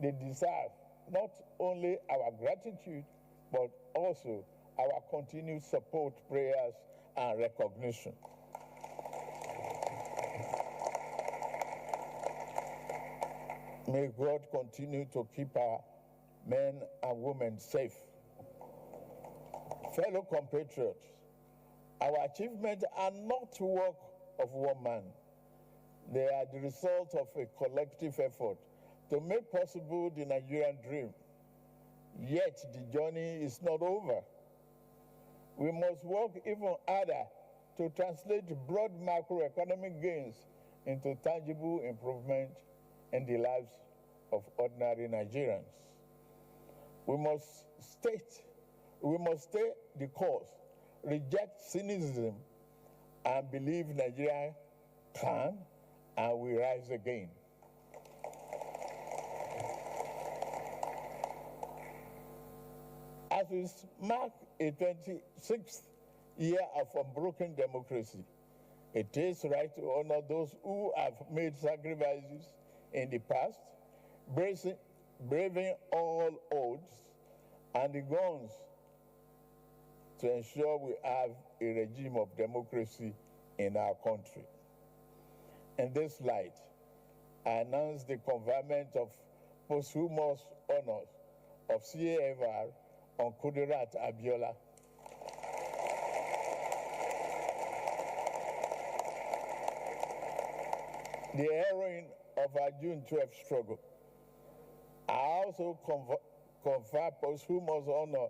they deserve not only our gratitude, but also our continued support, prayers, and recognition. May God continue to keep our men and women safe. Fellow compatriots, our achievements are not the work of one man. They are the result of a collective effort to make possible the Nigerian dream. Yet the journey is not over. We must work even harder to translate broad macroeconomic gains into tangible improvement in the lives of ordinary Nigerians. We must stay the course, reject cynicism, and believe Nigeria can and will rise again. As we mark a 26th year of unbroken democracy, it is right to honor those who have made sacrifices in the past, braving all odds and the guns to ensure we have a regime of democracy in our country. In this light, I announce the conferment of posthumous honors of CAFR on Kudirat Abiola. The heroine of our June 12th struggle. I also confer posthumous honor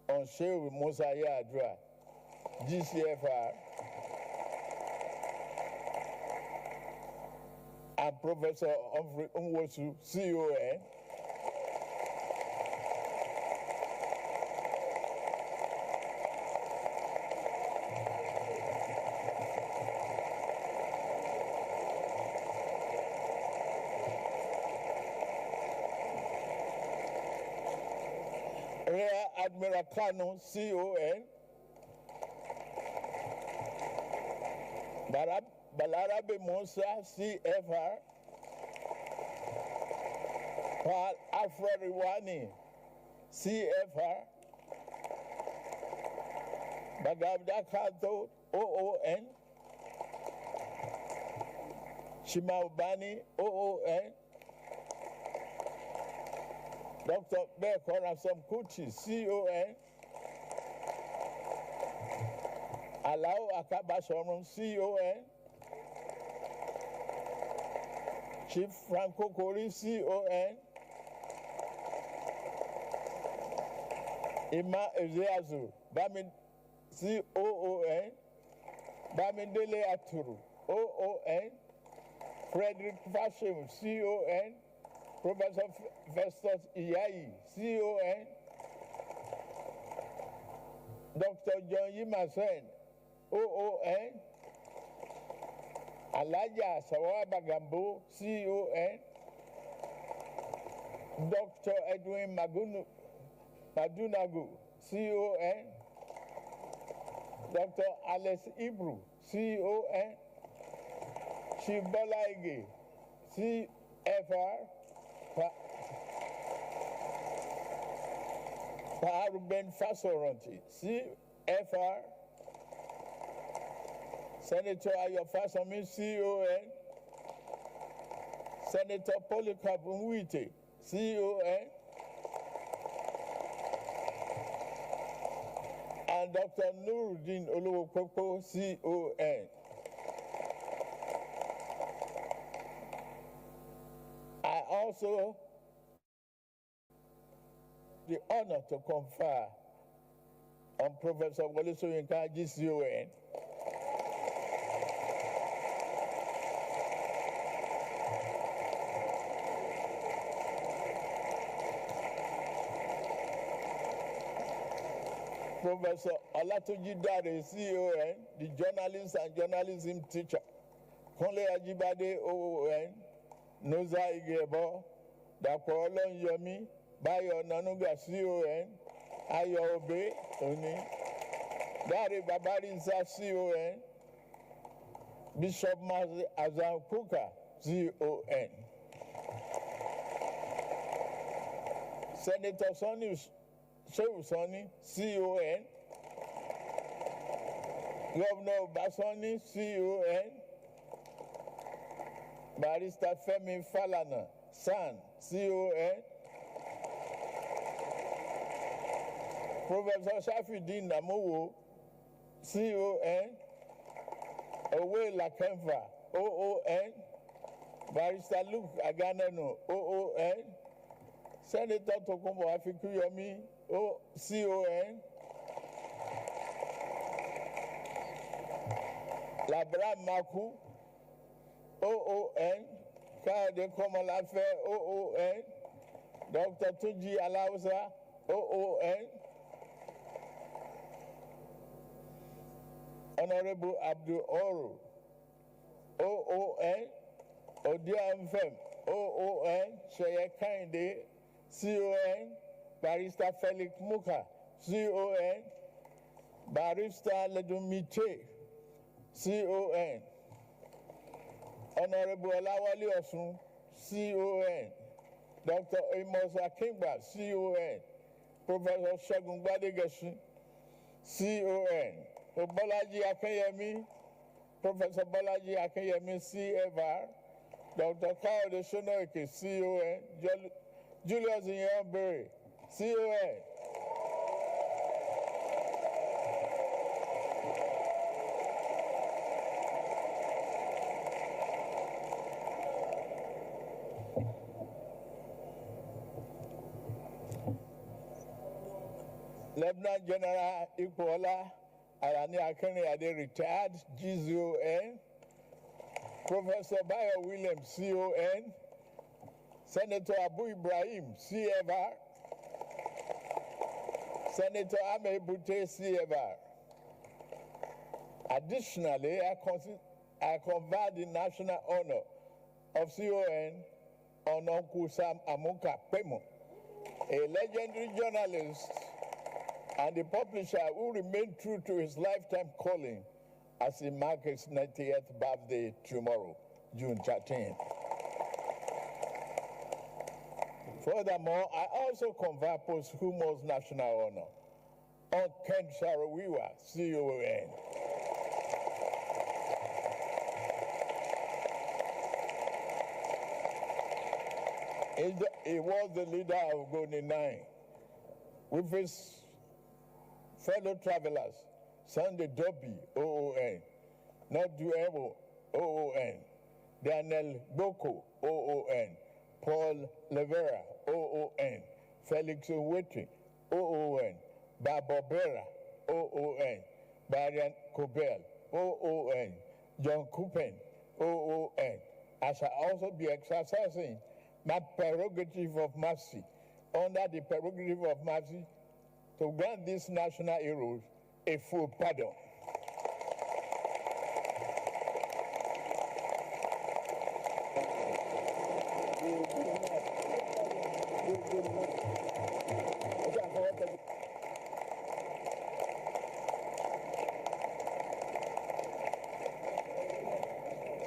on Shehu Musa Yar'Adua, GCFR, and Professor Humphrey Nwosu, CON, Rear Admiral Kanu, CON, Balarabe Musa, CFR, Paul Afrariwani, CFR, Bagabda Kato, OON, Shimaubani, OON, Dr. Bekor Rasom Kuti, CON, Alao Akabashorum, CON, Chief Franco Kori, CON, Ima Ezeazu, Bamin, COON, Bamindele Aturu, OON, Frederick Fashim, CON, Professor Festus Iyayi, CON, Dr. John Yimasen, OON, Alaja Sawaba Gambo, CON, Dr. Edwin Madunagu, CON, Dr. Alex Ibru, CON, Shibola Ige, CFR, Ruben Fasoranti, CFR, Senator Ayofasomi, CON, Senator Polycarp Nwite, CON, and Dr. Nuruddin Oluwokoko, CON. I also the honor to confer on Professor Wole Soyinka, GCON, Professor Olatunji Dare, CON, the journalist and journalism teacher, Kunle Ajibade, OON, Noza Igebo, Dapo Olonyomi, Bayo Nanuga, CON, Ayo Obe, Oni, Dare Babarinsa, CON, Bishop Mazi Azam Kuka, CON, Senator Sonny Shehu Sani, CON, Governor Basoni, CON, Barrister Femi Falana, SAN, CON, Professor Shafidin Namuwo, CON, Owe Lakemfa, OON, Barrister Luke Aganano, OON, Senator Tokumbo Afikuyomi, CON, Labra Maku, OON, Kade Komolafe, OON, Dr. Tuji Alausa, OON, Honorable Abdul Oru, OON, Odia Mfem, OON, Sheye Kinde, CON, Barrister Felix Muka, CON, Barrister Ledumite, CON, Honorable Olawale Osun, CON, Dr. Amos Akingba, CON, Professor Segun Gbadegesin, CON, Bolaji Akinyemi, Professor Bolaji Akinyemi, CFR, Dr. Kayode Sonoike, CON, Julius Nyambere, CON. Lieutenant General Ikpola Arani Akinriyade, retired, GCON. Professor Bayo Williams, CON. Senator Abu Ibrahim, CFR. Senator Ame Bute, CFR. Additionally, I confer the national honor of CON on Uncle Sam Amuka Pemo, a legendary journalist and a publisher who remained true to his lifetime calling as he marks his 90th birthday tomorrow, June 13th. Furthermore, I also confer posthumous national honor on Ken Saro-Wiwa, CON. He was the leader of Goni 9 with his fellow travelers, Sunday Dobby, OON, Noduebo, OON, Daniel Boko, OON, Paul Levera, OON, Felix Owetri, OON, Barbara, OON, Barian Kobel, OON, John Kupen, OON. I shall also be exercising my prerogative of mercy under the prerogative of mercy to grant these national heroes a full pardon.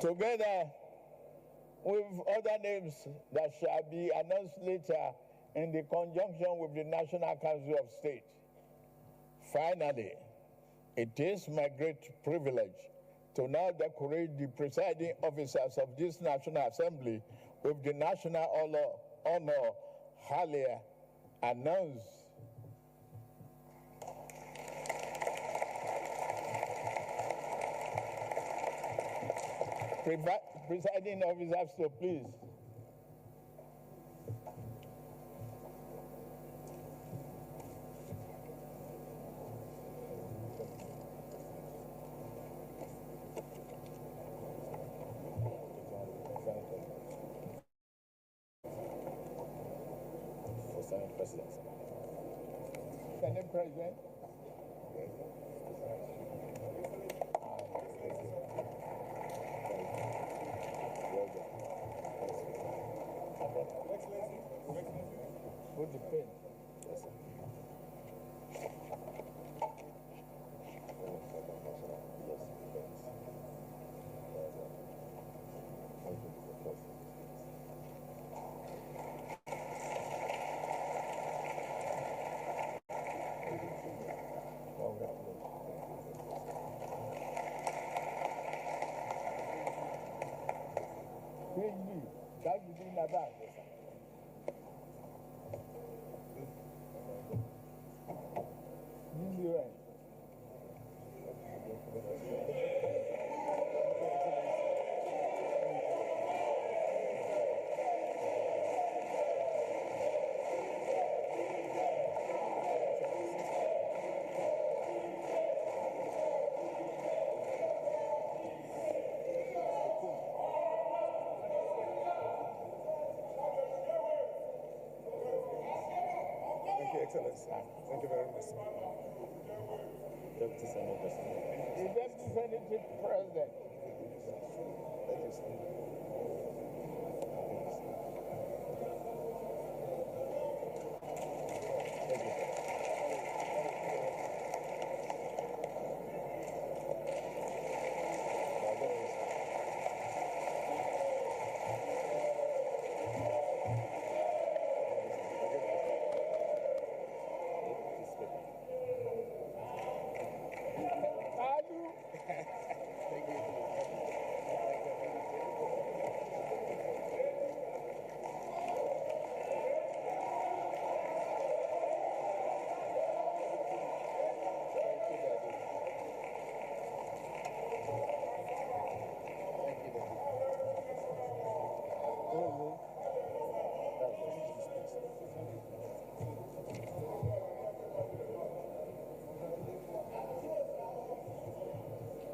Together with other names that shall be announced later in the conjunction with the National Council of State. Finally, it is my great privilege to now decorate the presiding officers of this National Assembly with the national honor earlier announced. Presiding officers, so please. Senate President. Senate President. Put the pen. Yes, sir. That you do like that. Excellency. Thank you very much. Deputy Senate President. The Deputy Senate President. Thank you, sir.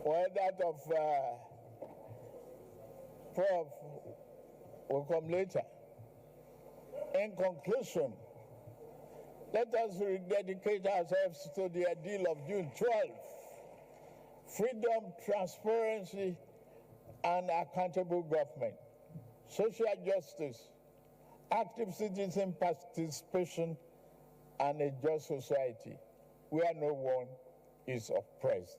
Well, that of Prof will come later. In conclusion, let us rededicate ourselves to the ideal of June 12th. Freedom, transparency, and accountable government. Social justice, active citizen participation, and a just society where no one is oppressed.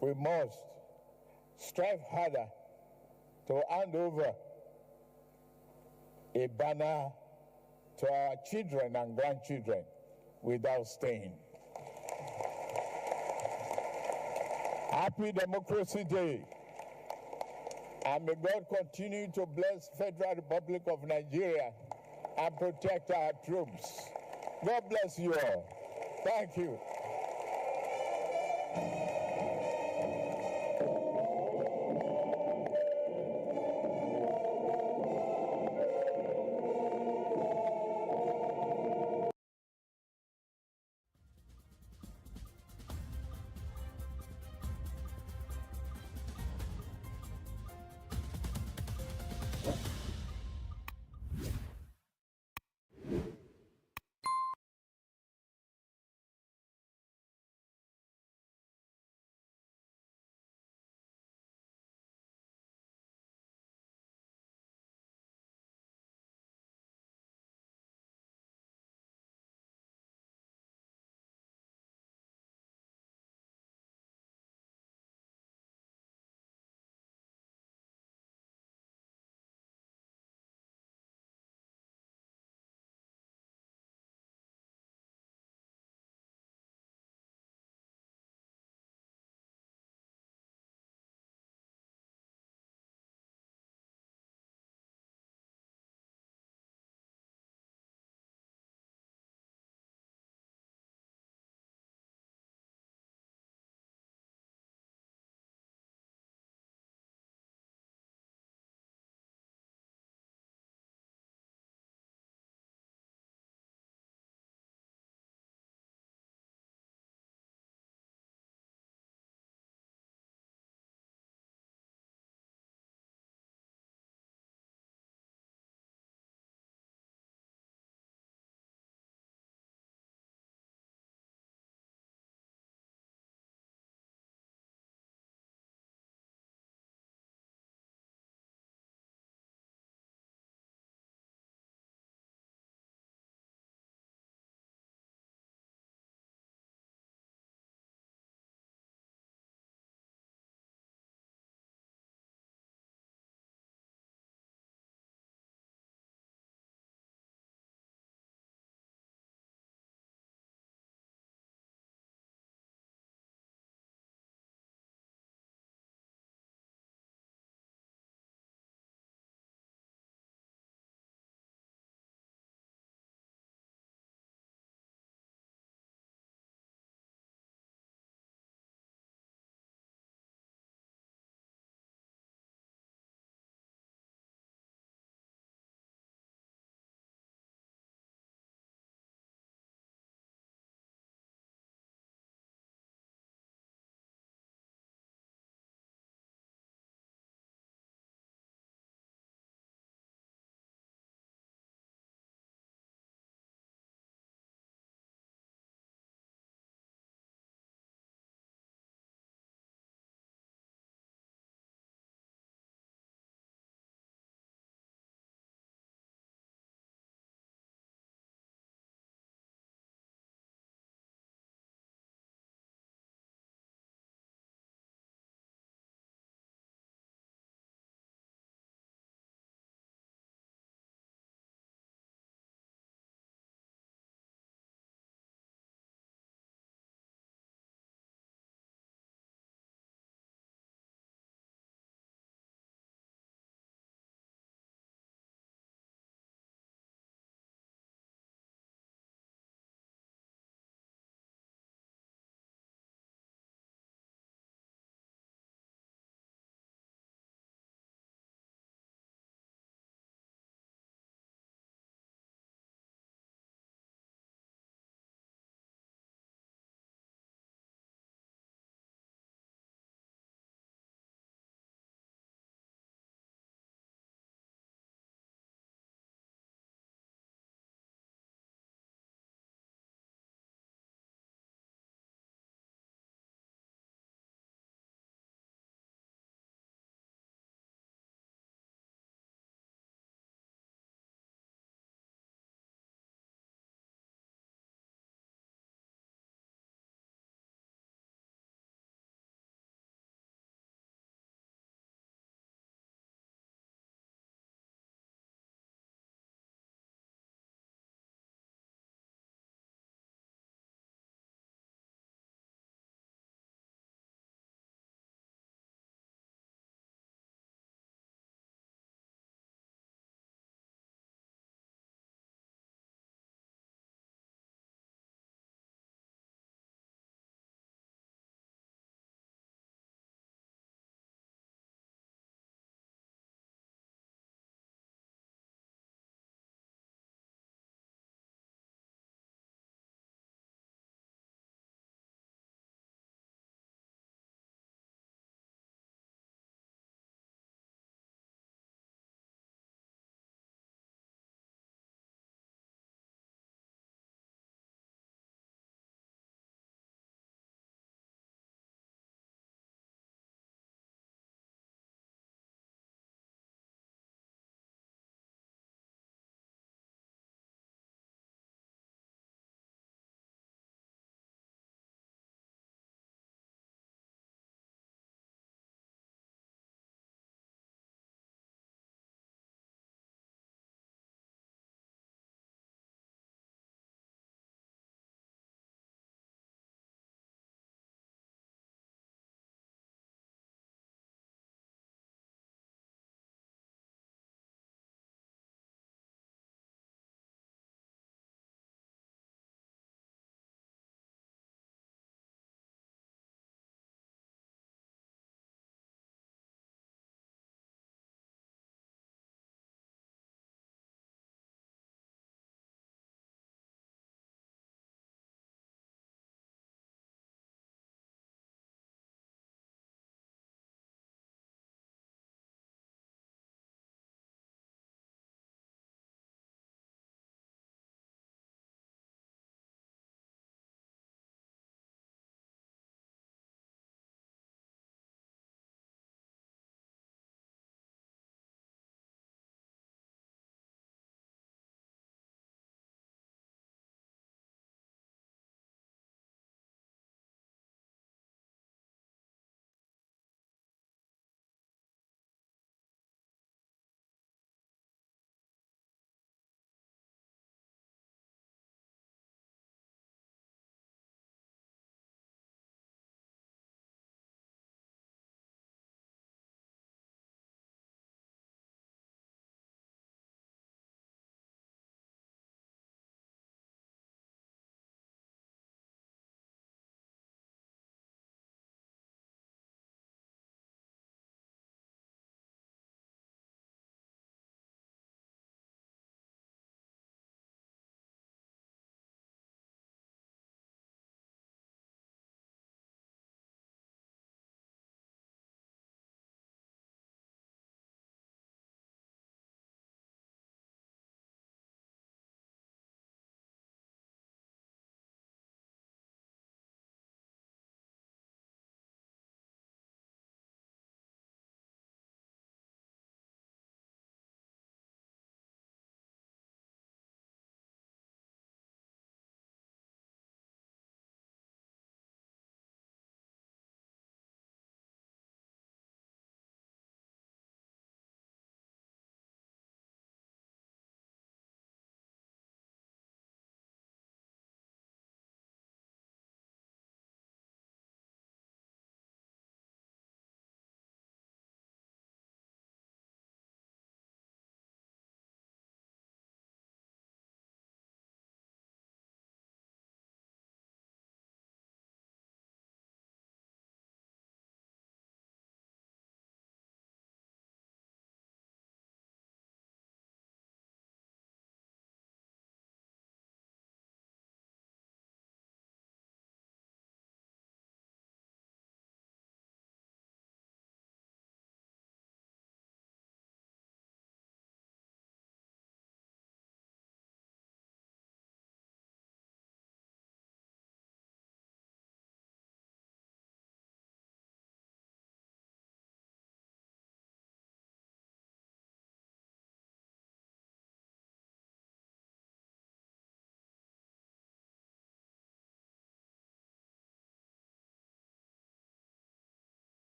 We must strive harder to hand over a banner to our children and grandchildren without stain. Happy Democracy Day. And may God continue to bless Federal Republic of Nigeria and protect our troops. God bless you all. Thank you.